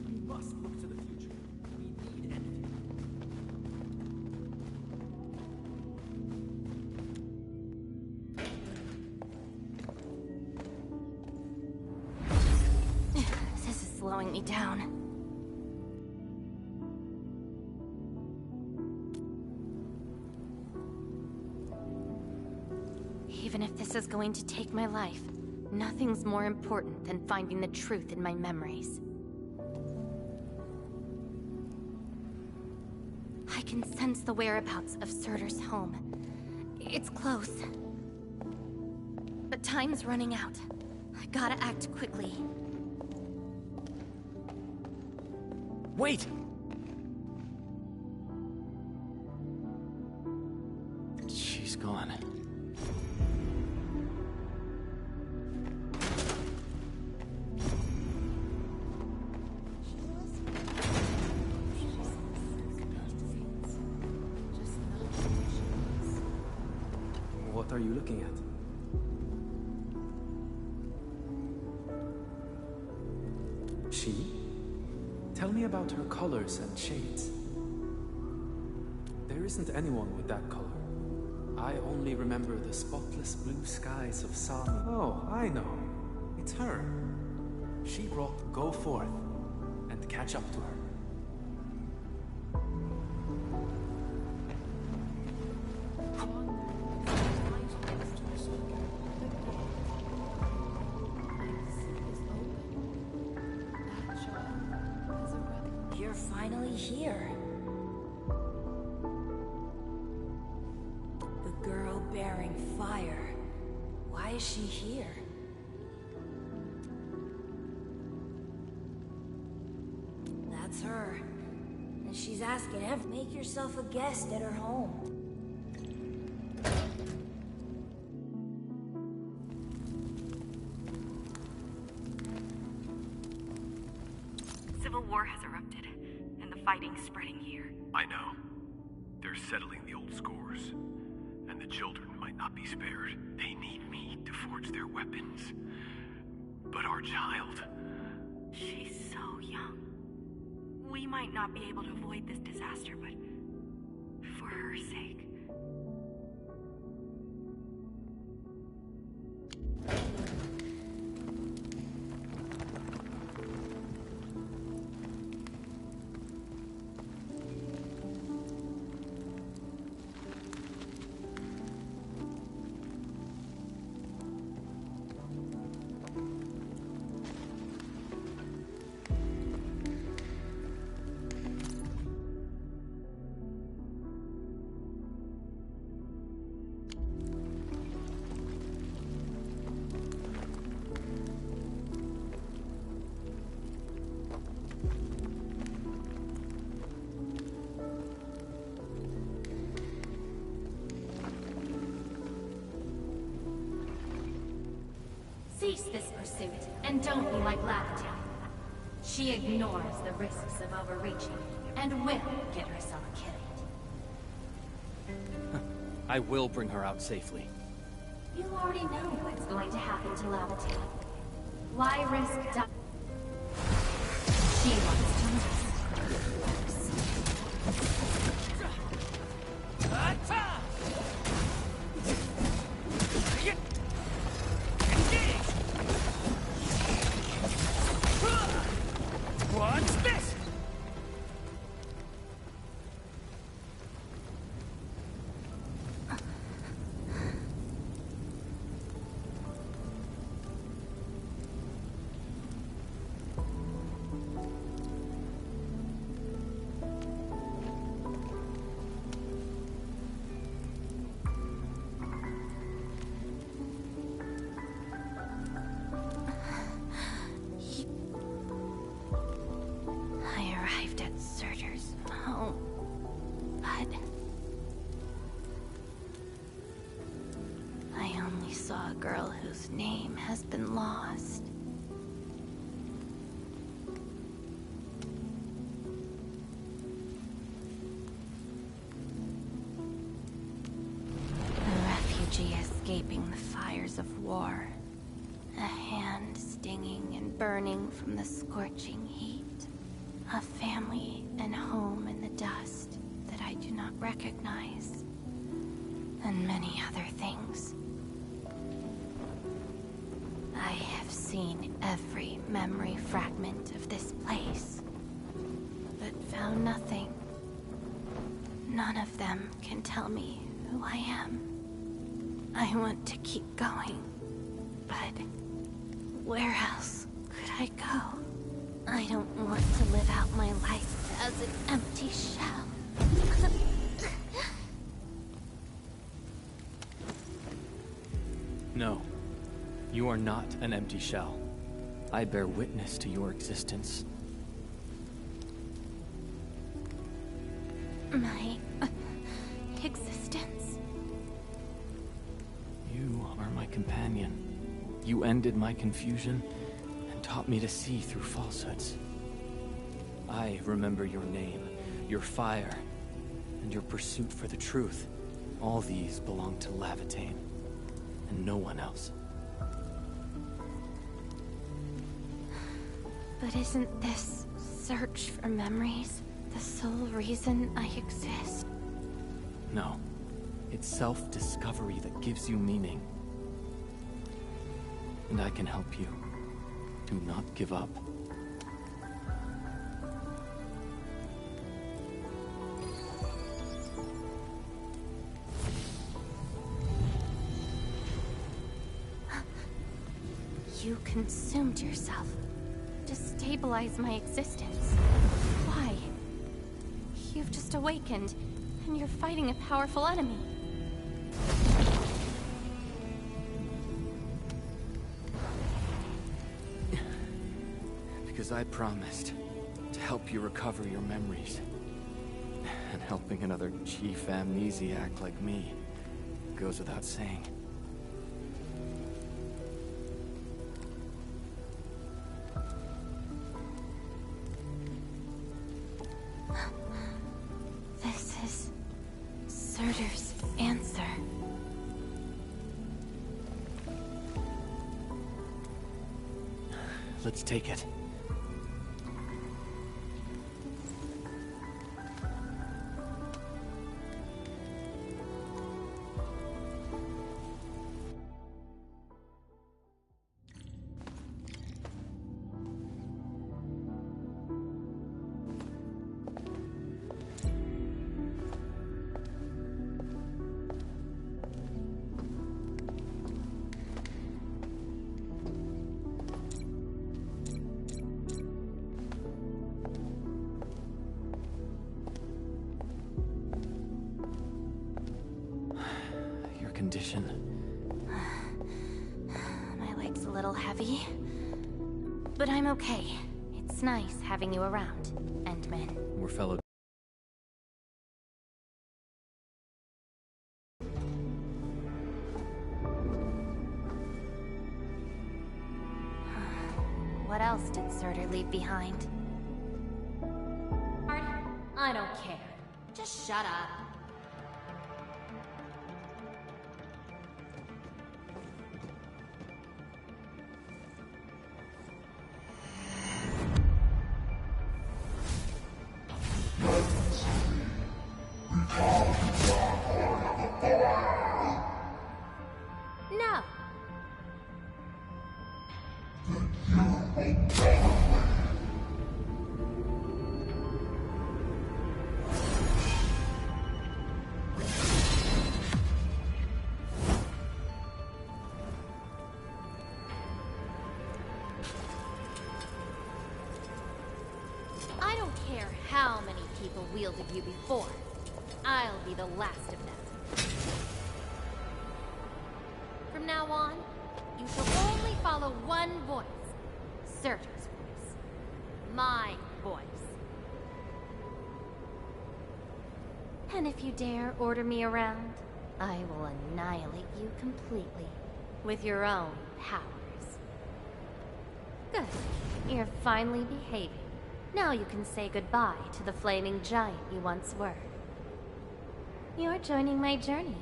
We must look to the future. We need Ænfield. This is slowing me down. Even if this is going to take my life, nothing's more important than finding the truth in my memories. I can sense the whereabouts of Surtur's home. It's close. But time's running out. I gotta act quickly. Wait! She's gone. What are you looking at? She? Tell me about her colors and shades. There isn't anyone with that color. I only remember the spotless blue skies of Sami. Oh, I know. It's her. She brought Go Forth and catch up to her. we here? The girl bearing fire. Why is she here? That's her. And she's asking make yourself a guest at her home. Civil war has erupted, and the fighting's spreading here. I know. They're settling the old scores. And the children might not be spared. They need me to forge their weapons. But our child... She's so young. We might not be able to avoid this disaster, but for her sake... Cease this pursuit, and don't be like Labatine. She ignores the risks of overreaching, and will get herself killed. I will bring her out safely. You already know what's going to happen to Labatine. Why risk dying? She wants to live. What's this? Girl whose name has been lost. A refugee escaping the fires of war. A hand stinging and burning from the scorching heat. A family and home in the dust that I do not recognize. And many other things. I have seen every memory fragment of this place, but found nothing. None of them can tell me who I am. I want to keep going, but where else could I go? I don't want to live out my life as an empty shell. No. You are not an empty shell. I bear witness to your existence. My existence? You are my companion. You ended my confusion and taught me to see through falsehoods. I remember your name, your fire, and your pursuit for the truth. All these belong to Lavatane, and no one else. But isn't this search for memories the sole reason I exist? No. It's self-discovery that gives you meaning. And I can help you. Do not give up. You consumed yourself to stabilize my existence. Why? You've just awakened, and you're fighting a powerful enemy. Because I promised to help you recover your memories. And helping another chief amnesiac like me goes without saying. This is Surtur's answer. Let's take it. Condition. My leg's a little heavy, but I'm okay. It's nice having you around, Endman. We're fellow. What else did Surtur leave behind? I don't care. Just shut up. No. I don't care how many people wielded you before. I'll be the last of them. From now on, you shall only follow one voice. Surtur's voice. My voice. And if you dare order me around, I will annihilate you completely with your own powers. Good. You're finally behaving. Now you can say goodbye to the flaming giant you once were. You're joining my journey.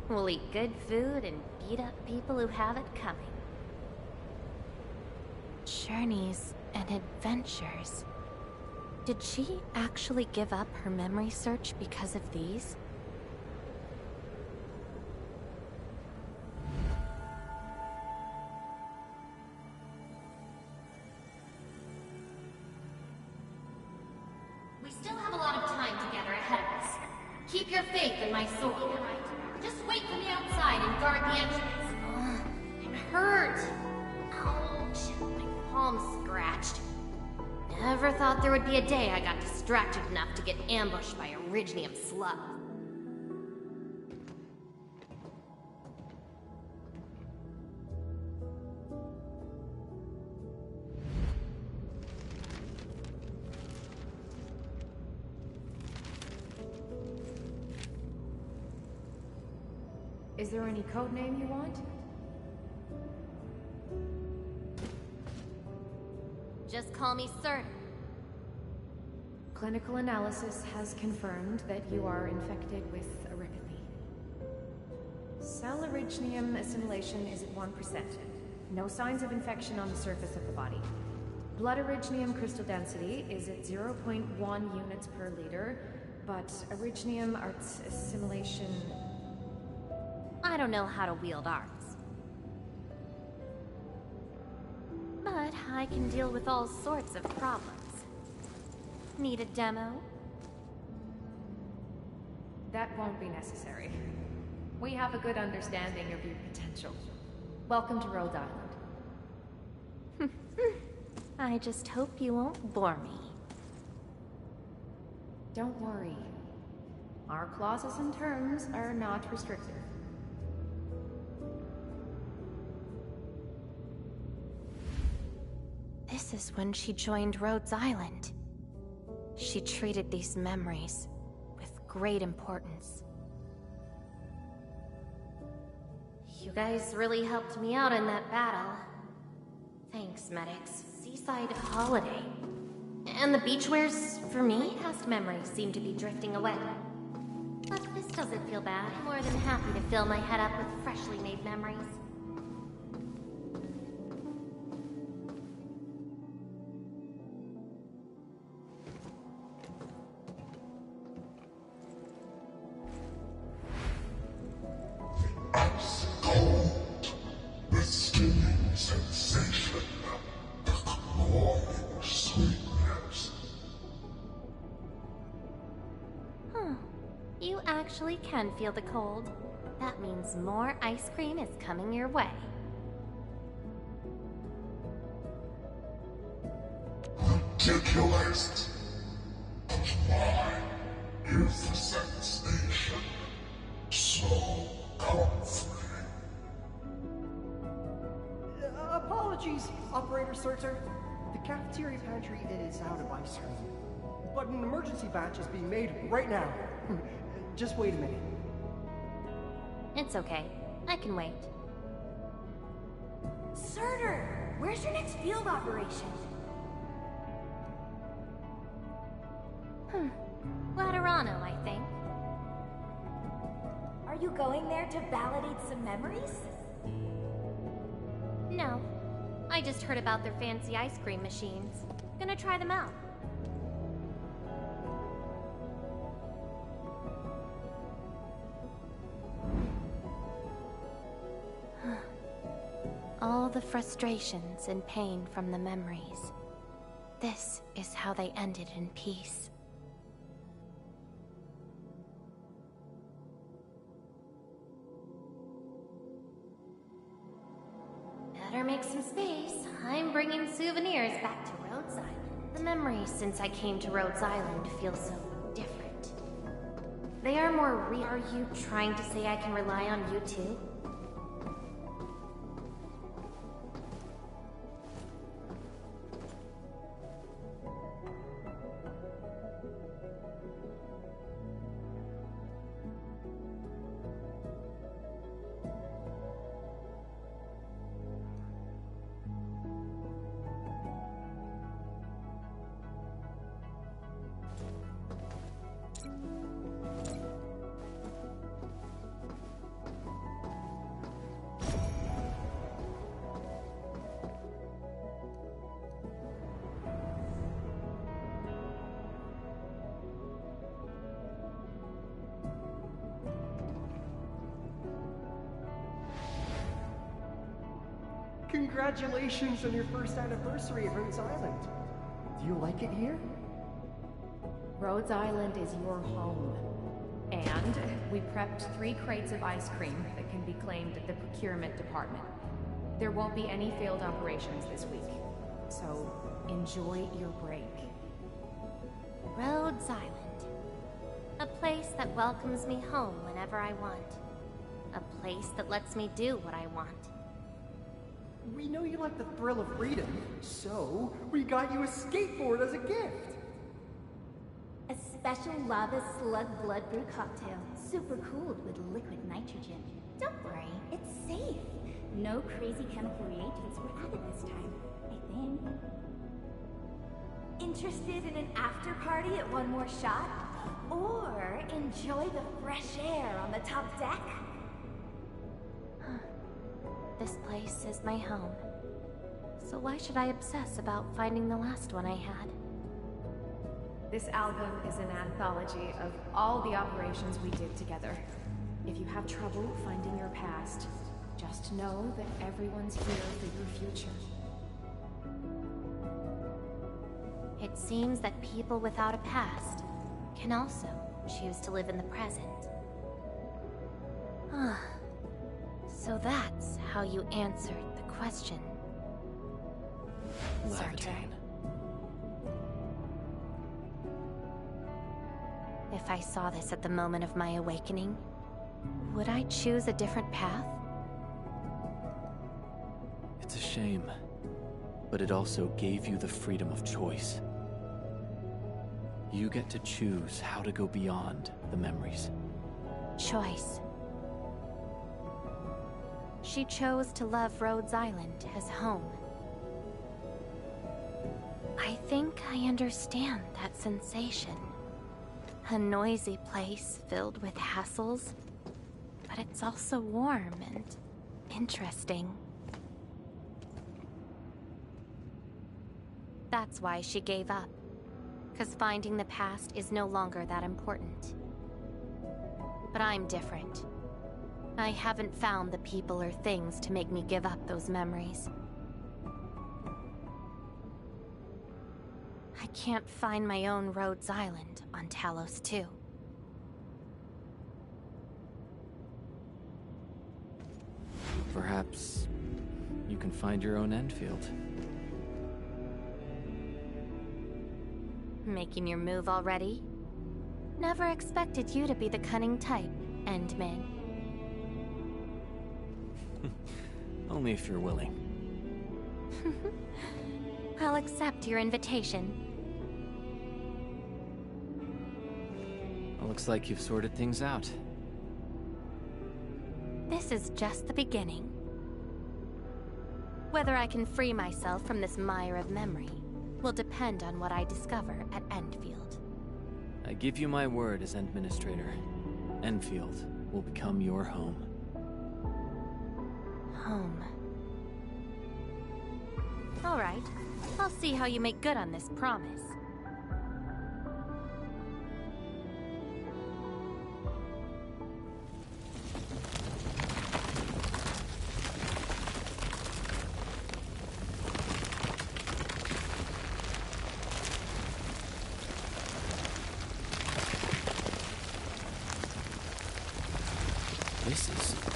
We'll eat good food and beat up people who have it coming. Journeys and adventures. Did she actually give up her memory search because of these? We still have a lot of time together ahead of us. Keep your faith in my sword. Just wait for me outside and guard the entrance. I'm hurt. Ouch. My palm's scratched. Never thought there would be a day I got distracted enough to get ambushed by a Rignium slug. Is there any code name you want? Just call me Surtur. Clinical analysis has confirmed that you are infected with erypathy. Cell originium assimilation is at 1%. No signs of infection on the surface of the body. Blood originium crystal density is at 0.1 units per liter, but originium arts assimilation... I don't know how to wield arts. But I can deal with all sorts of problems. Need a demo? That won't be necessary. We have a good understanding of your potential. Welcome to Rhode Island. I just hope you won't bore me. Don't worry. Our clauses and terms are not restrictive. This is when she joined Rhodes Island. She treated these memories with great importance. You guys really helped me out in that battle. Thanks, medics. Seaside holiday. And the beachwares, for me, past memories seem to be drifting away. But this doesn't feel bad. I'm more than happy to fill my head up with freshly made memories. Ice cold, the stinging sensation, the cloying sweetness. You actually can feel the cold. That means more ice cream is coming your way. Ridiculous. But why is the sensation so comforting? Apologies, Operator Sorter. The cafeteria pantry is out of ice cream. But an emergency batch is being made right now. Just wait a minute. It's okay. I can wait. Surtur, where's your next field operation? Laterano, I think. Are you going there to validate some memories? No. I just heard about their fancy ice cream machines. Gonna try them out. All the frustrations and pain from the memories. This is how they ended in peace. Better make some space. I'm bringing souvenirs back to Rhodes Island. The memories since I came to Rhodes Island feel so different. They are more real. Are you trying to say I can rely on you too? Congratulations on your first anniversary at Rhodes Island. Do you like it here? Rhodes Island is your home. And we prepped 3 crates of ice cream that can be claimed at the procurement department. There won't be any failed operations this week, so enjoy your break. Rhodes Island. A place that welcomes me home whenever I want. A place that lets me do what I want. We know you like the thrill of freedom, so we got you a skateboard as a gift. A special lava slug blood brew cocktail, super cooled with liquid nitrogen. Don't worry, it's safe. No crazy chemical reagents were added this time, I think. Interested in an after party at One More Shot? Or enjoy the fresh air on the top deck? This place is my home. So why should I obsess about finding the last one I had? This album is an anthology of all the operations we did together. If you have trouble finding your past, just know that everyone's here for your future. It seems that people without a past can also choose to live in the present. So that's how you answered the question. Lavitain. if I saw this at the moment of my awakening, would I choose a different path? It's a shame, but it also gave you the freedom of choice. You get to choose how to go beyond the memories. Choice. She chose to love Rhodes Island as home. I think I understand that sensation. A noisy place filled with hassles, but it's also warm and interesting. That's why she gave up, 'cause finding the past is no longer that important. But I'm different. I haven't found the people or things to make me give up those memories. I can't find my own Rhodes Island on Talos 2. Perhaps you can find your own Ænfield. Making your move already? Never expected you to be the cunning type, Endman. Only if you're willing. I'll accept your invitation. Well, looks like you've sorted things out. This is just the beginning. Whether I can free myself from this mire of memory will depend on what I discover at Ænfield. I give you my word as Administrator. Ænfield will become your home. Home. All right. I'll see how you make good on this promise.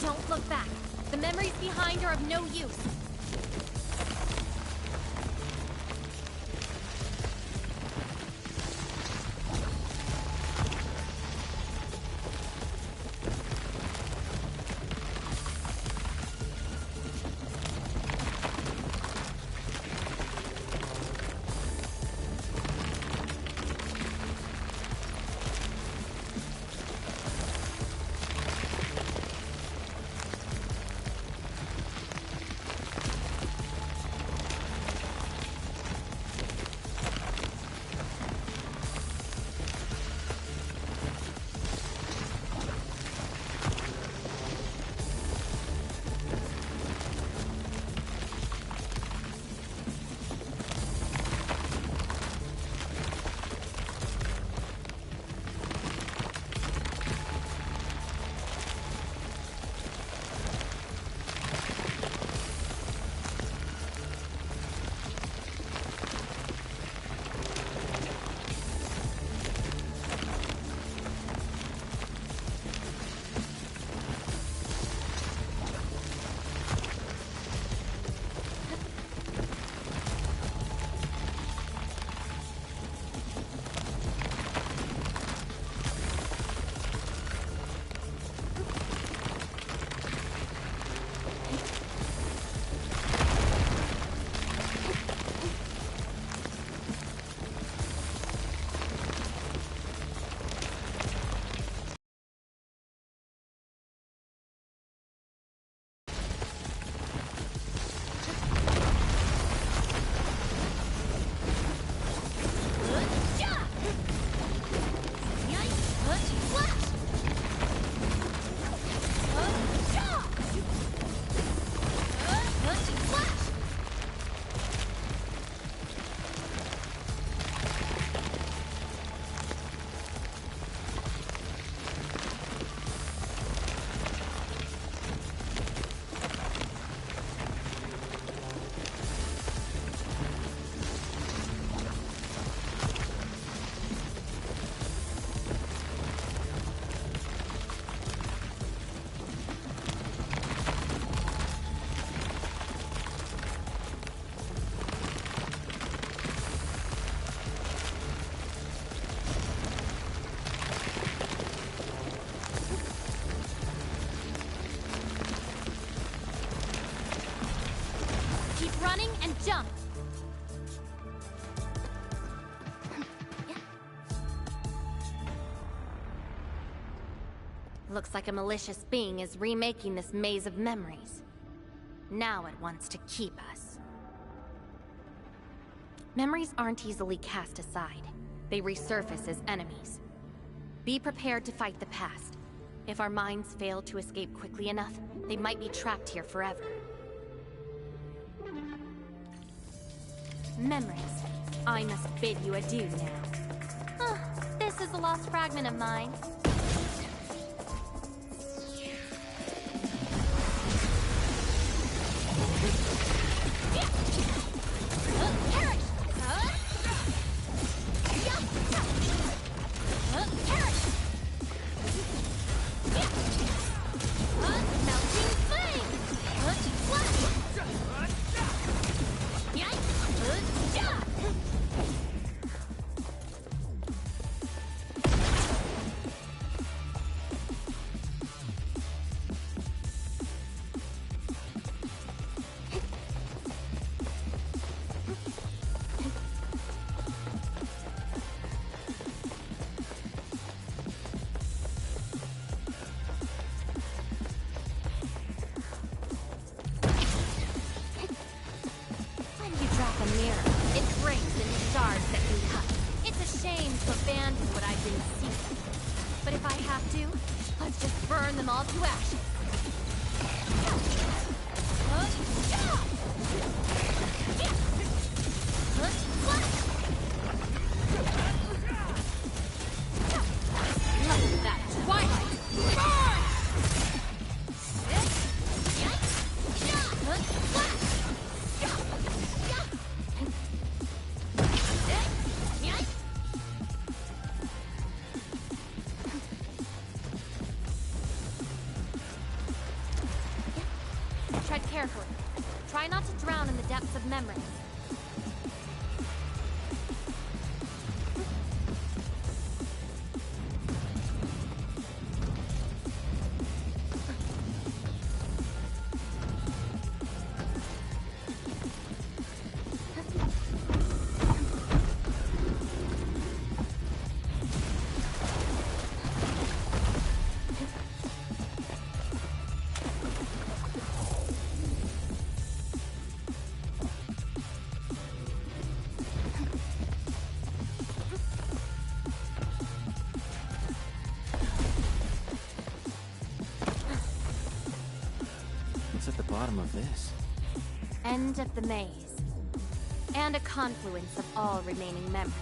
Don't look back. The memories behind are of no use. running and jump! Looks like a malicious being is remaking this maze of memories. Now it wants to keep us. Memories aren't easily cast aside. They resurface as enemies. Be prepared to fight the past. If our minds fail to escape quickly enough, they might be trapped here forever. Memories. I must bid you adieu now. This is a lost fragment of mine. Carefully. Try not to drown in the depths of memory. At the bottom of this? End of the maze. And a confluence of all remaining memories.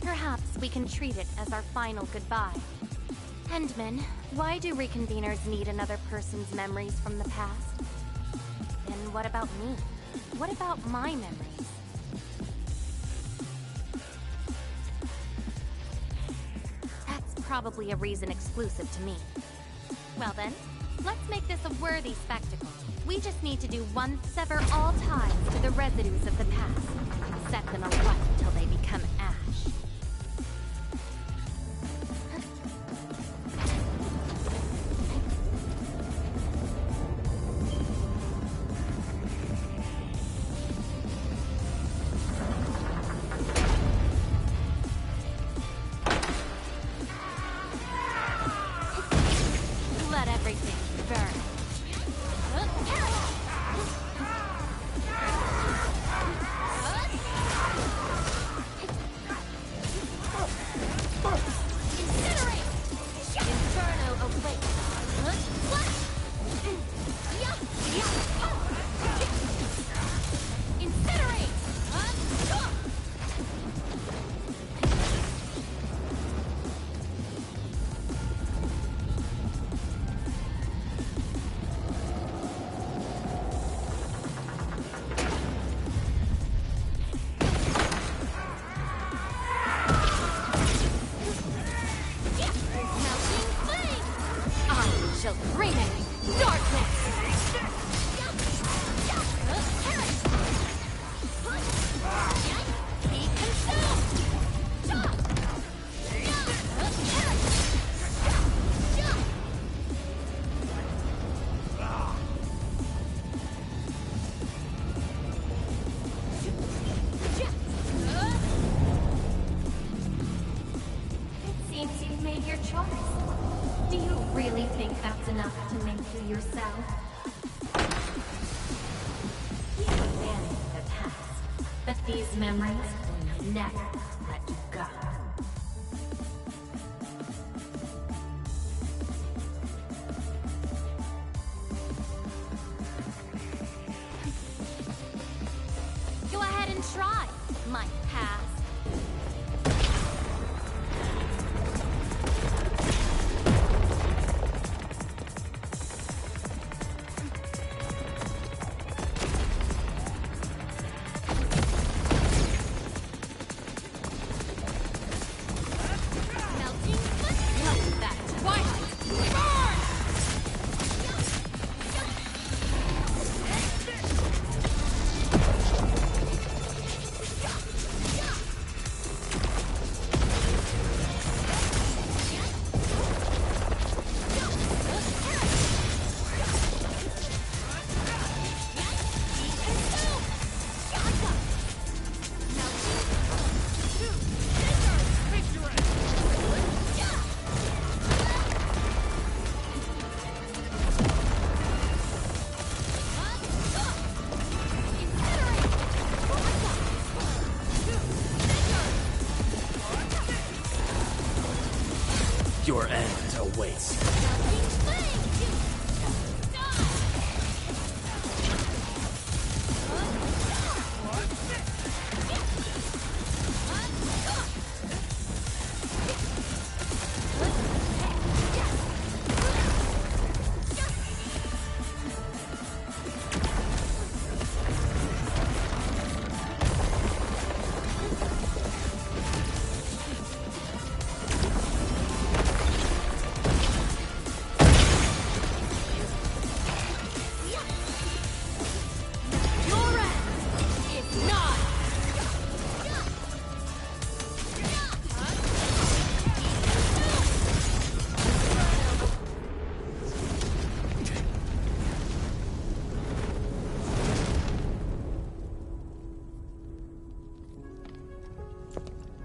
Perhaps we can treat it as our final goodbye. Endman, why do reconveners need another person's memories from the past? And what about me? What about my memories? That's probably a reason exclusive to me. Well then, let's make this a worthy spectacle. We just need to do one sever all ties to the residues of the past. Set them alight until they become ash. Let everything burn. These memories will never let you go. Go ahead and try, my past. Your end awaits.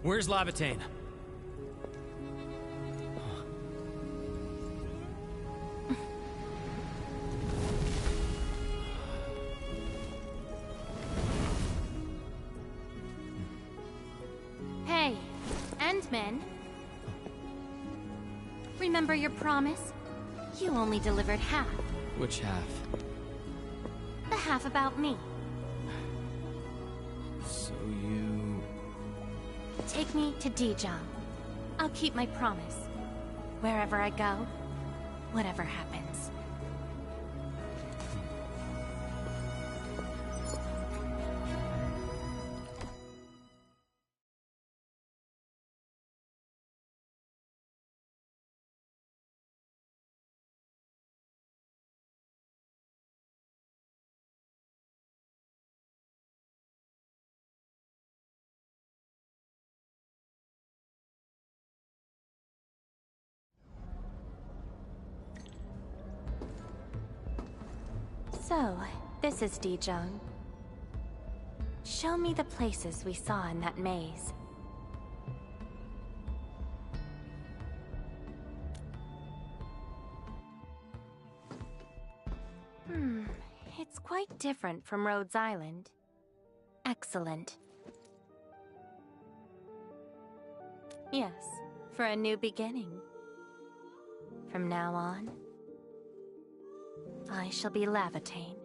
Where's Lavatane? Hey, Endman. Remember your promise? You only delivered half. Which half? The half about me. So you... Take me to Dijon. I'll keep my promise. Wherever I go, whatever happens. So, this is Dijon. Show me the places we saw in that maze. It's quite different from Rhodes Island. Excellent. Yes, for a new beginning. From now on, I shall be Lavatane,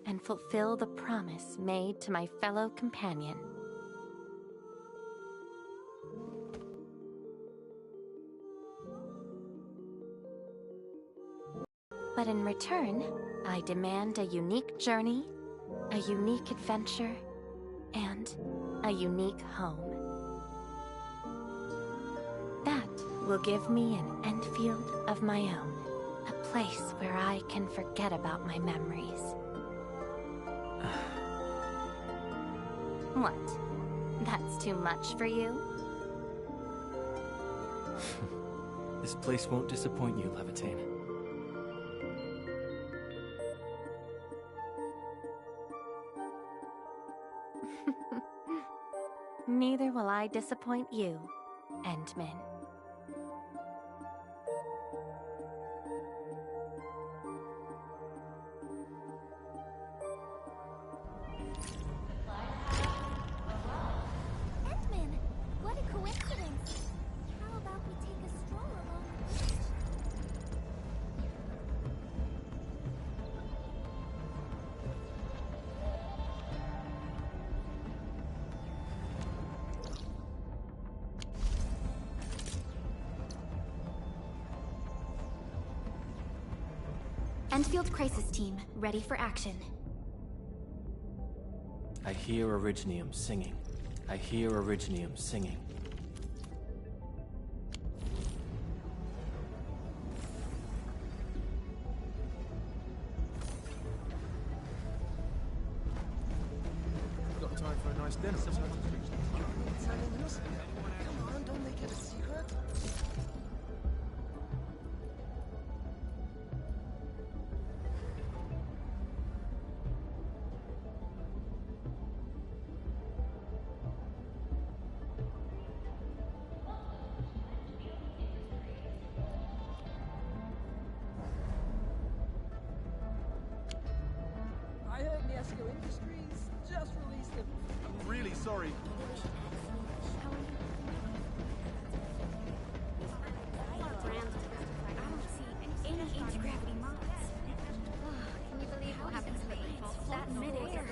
and fulfill the promise made to my fellow companion. But in return, I demand a unique journey, a unique adventure, and a unique home. That will give me an Ænfield of my own. A place where I can forget about my memories. What? That's too much for you? This place won't disappoint you, Lavatane. Neither will I disappoint you, Endman. Ænfield Crisis Team, ready for action. I hear Originium singing. I hear Originium singing. Got time for a nice dinner. Come on, don't make it a secret. I heard Nesco Industries just released a... I'm really sorry. Any anti-gravity mods. Can you believe what happens to the planes? That midair.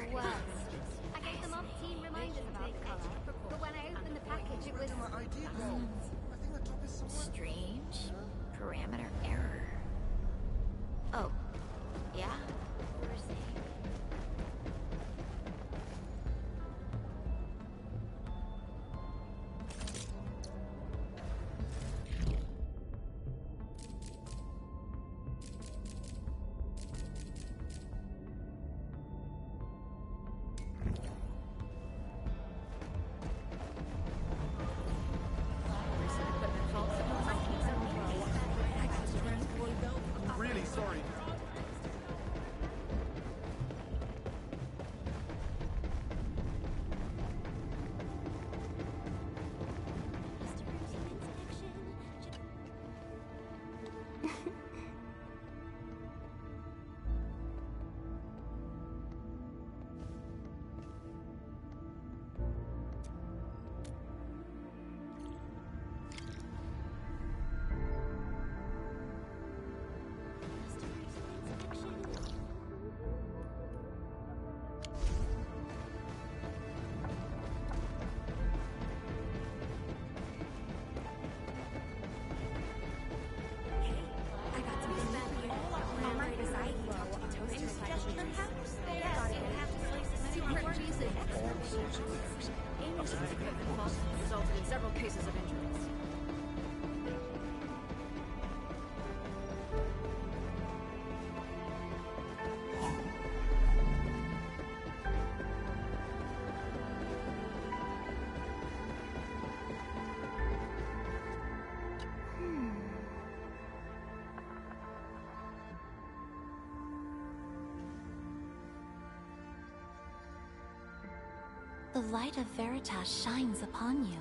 I gave them umpteen reminders about the color, but when I opened the package, it was... I think the top is somewhere. Strange. Parameter error. Oh. Yeah? I'm really sorry. Resulted in several cases of injuries. The light of Veritas shines upon you.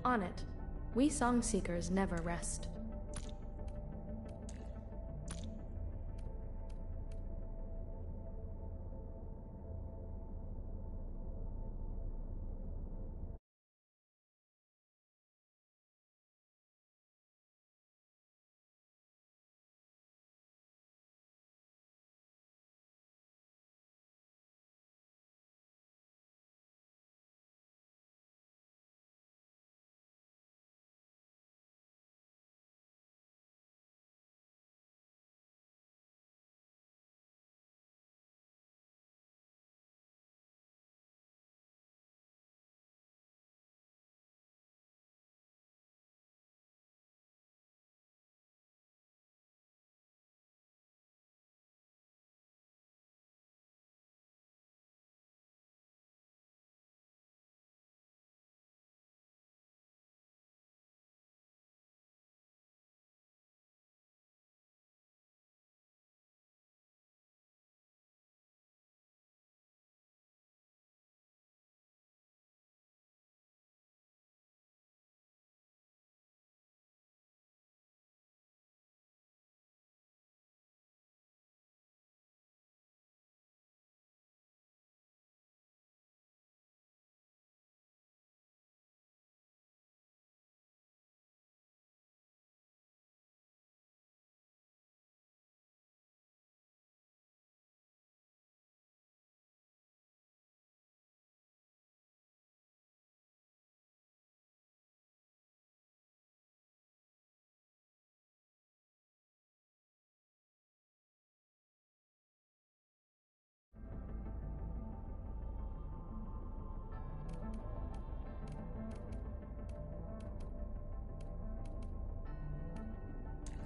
On it, we song seekers never rest.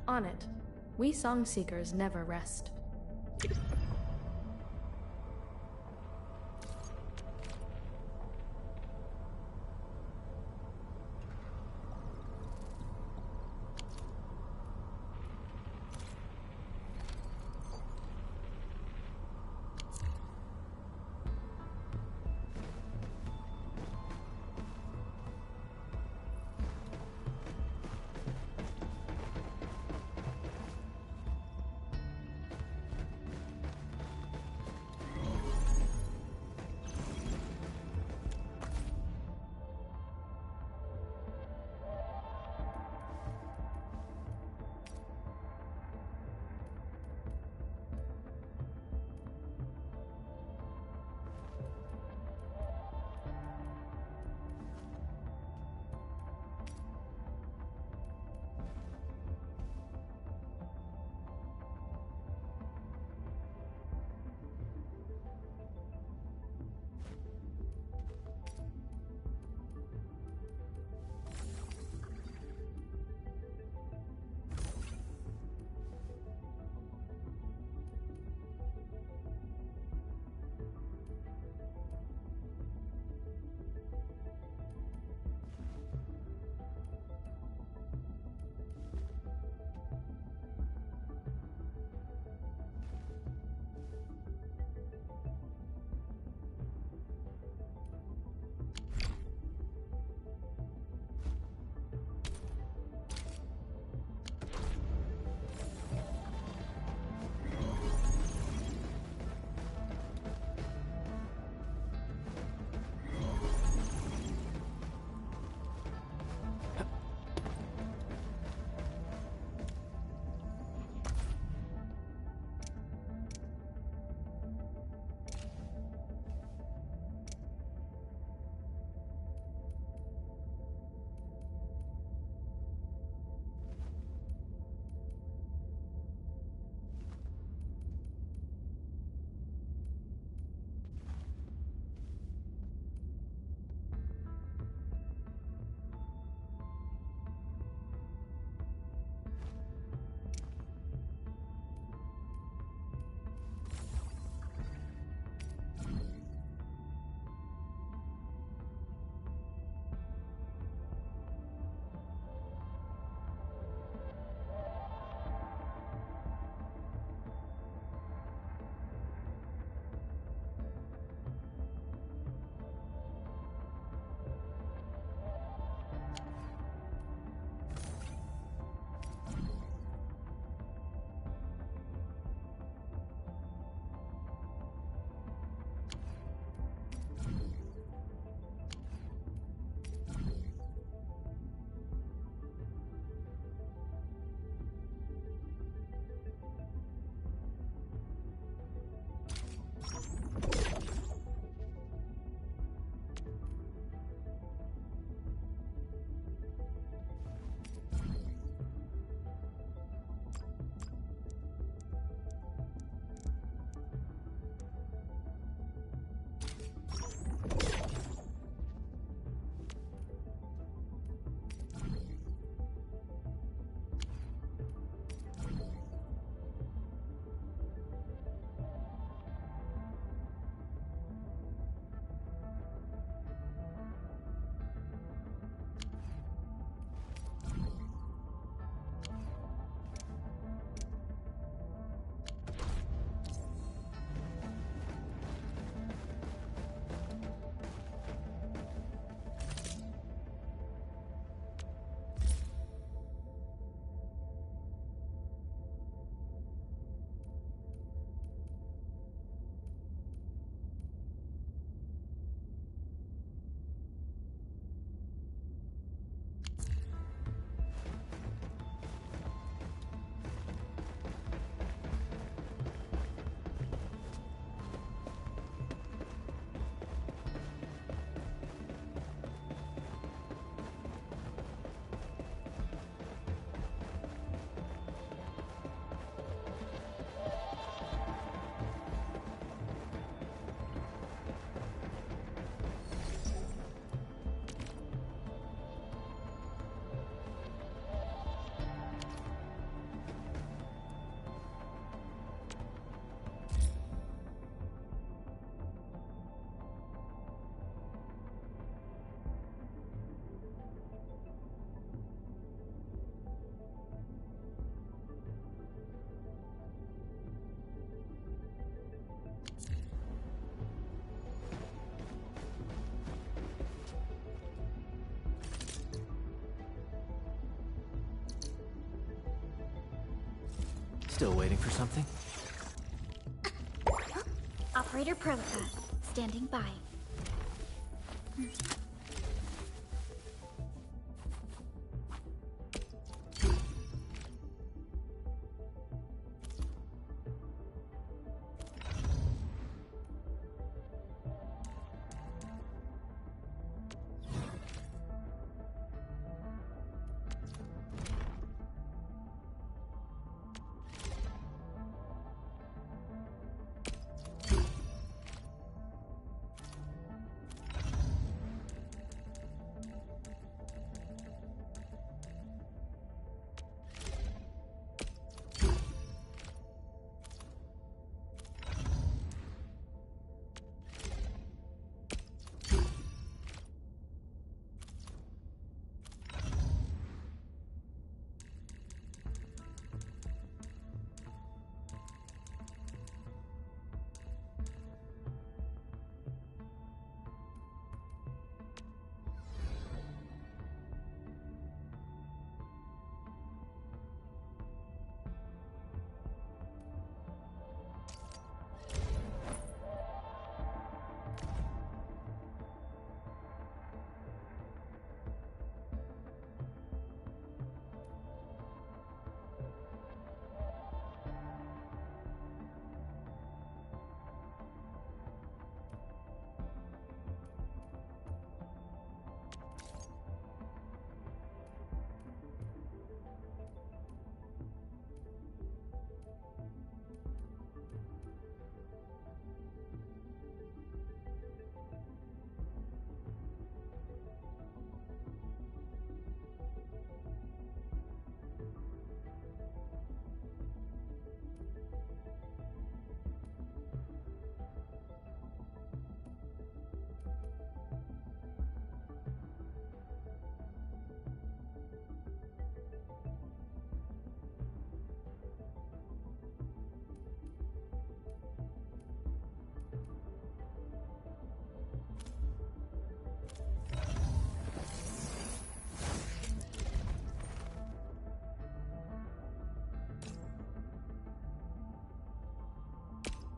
On it, we song seekers never rest. Still waiting for something? Operator Perlica, standing by.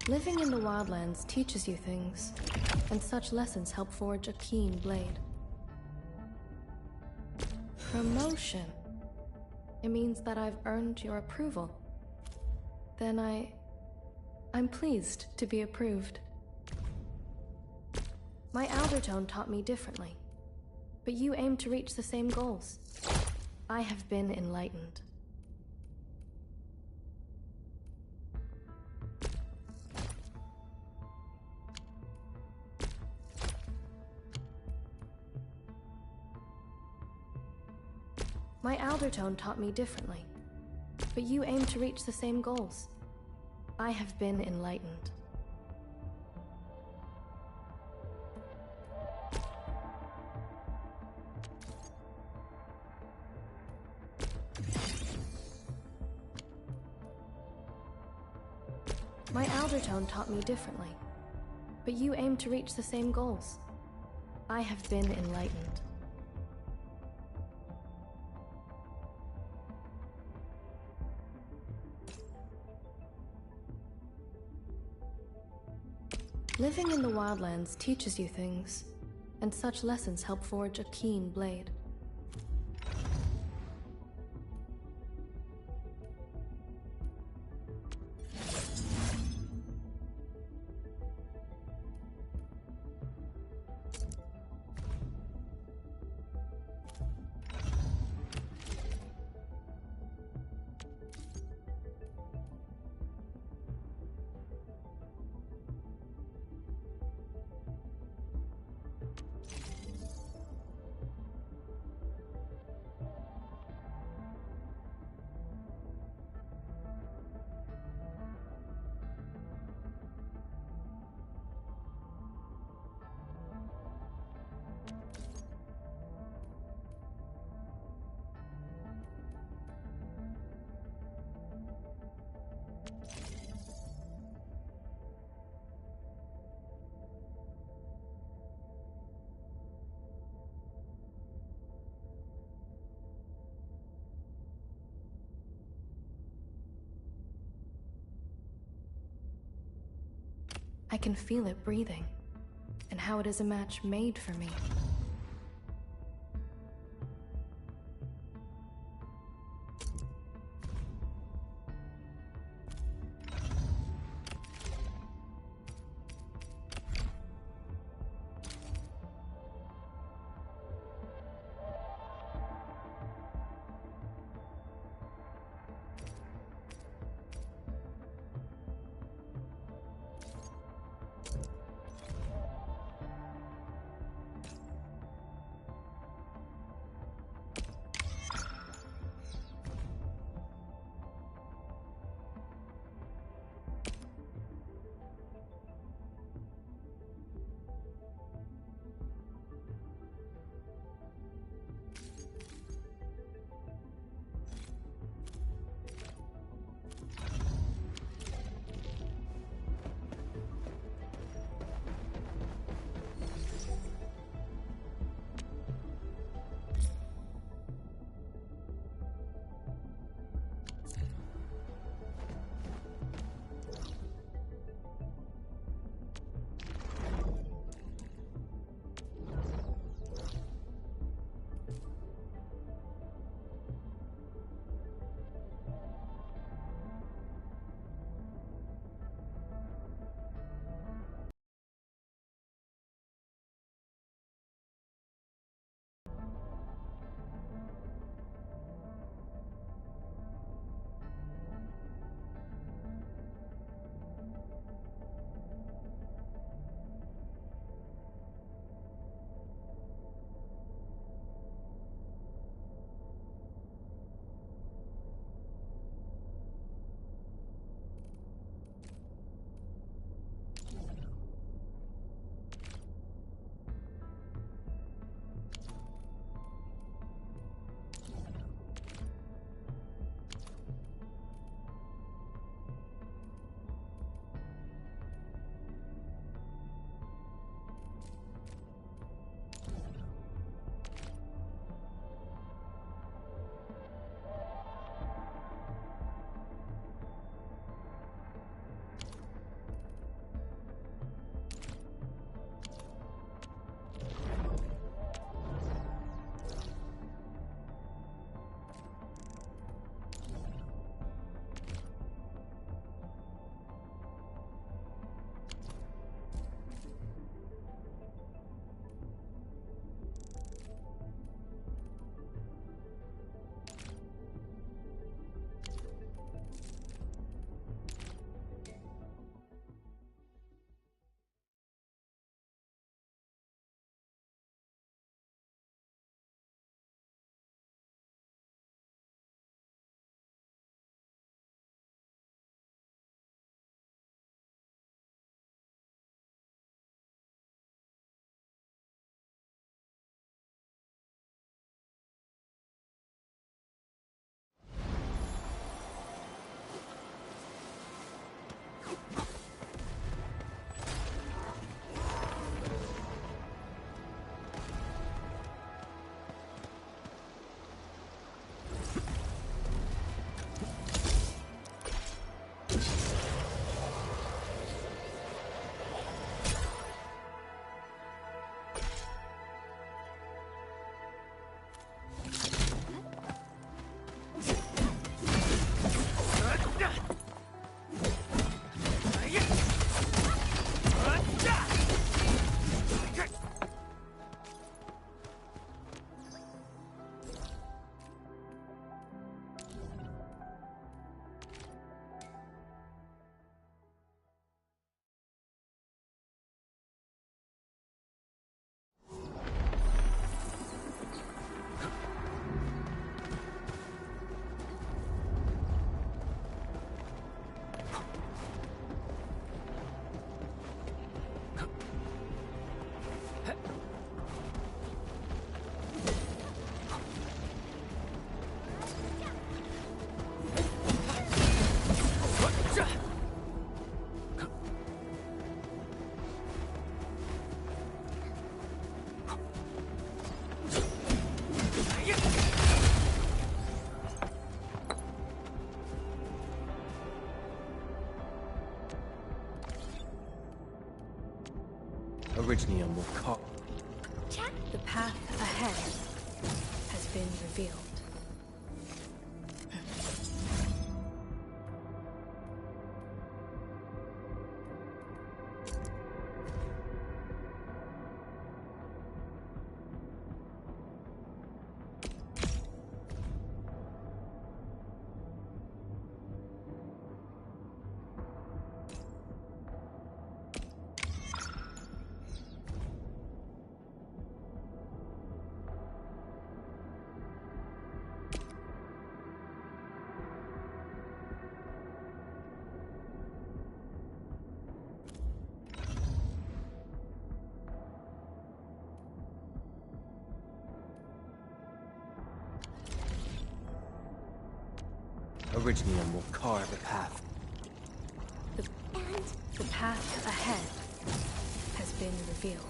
Living in the wildlands teaches you things, and such lessons help forge a keen blade. Promotion. It means that I've earned your approval. Then I'm pleased to be approved. My Aldertone taught me differently, but you aim to reach the same goals. I have been enlightened. My Aldertone taught me differently, but you aim to reach the same goals. I have been enlightened. My Aldertone taught me differently, but you aim to reach the same goals. I have been enlightened. Living in the wildlands teaches you things, and such lessons help forge a keen blade. I can feel it breathing, and how it is a match made for me. Originium will call. Check. The path ahead has been revealed. Originium will carve a path. The path ahead has been revealed.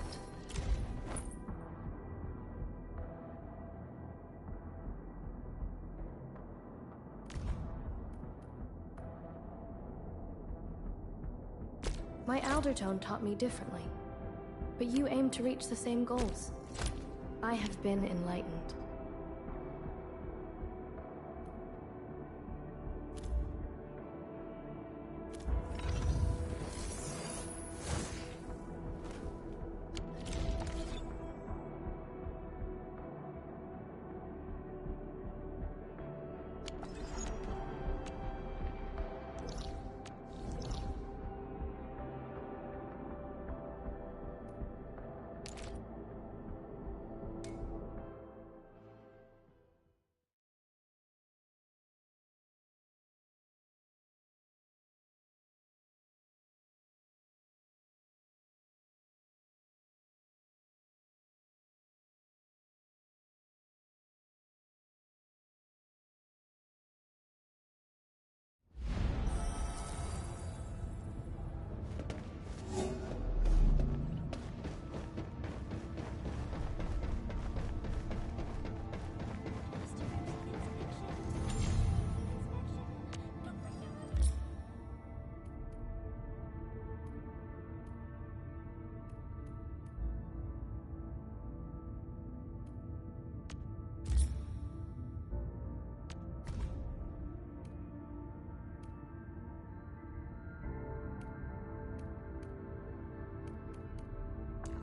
My Aldertone taught me differently, but you aim to reach the same goals. I have been enlightened.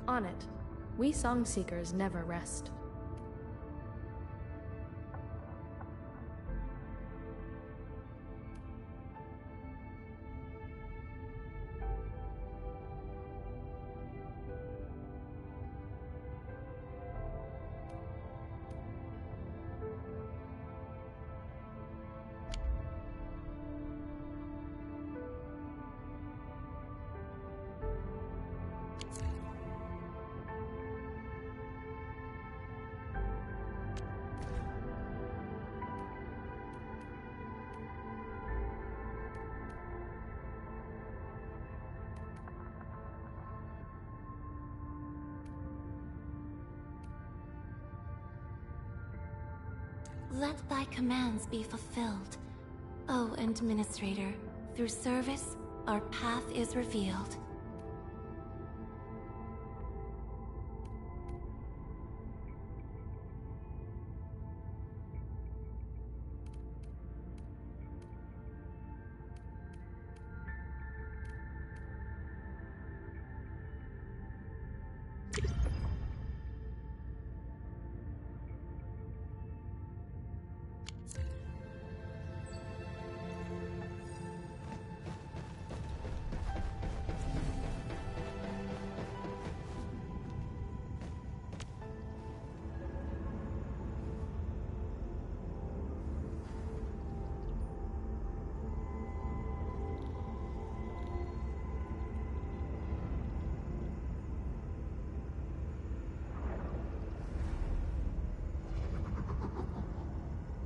On it, we song seekers never rest. Let thy commands be fulfilled. O Administrator, through service, our path is revealed.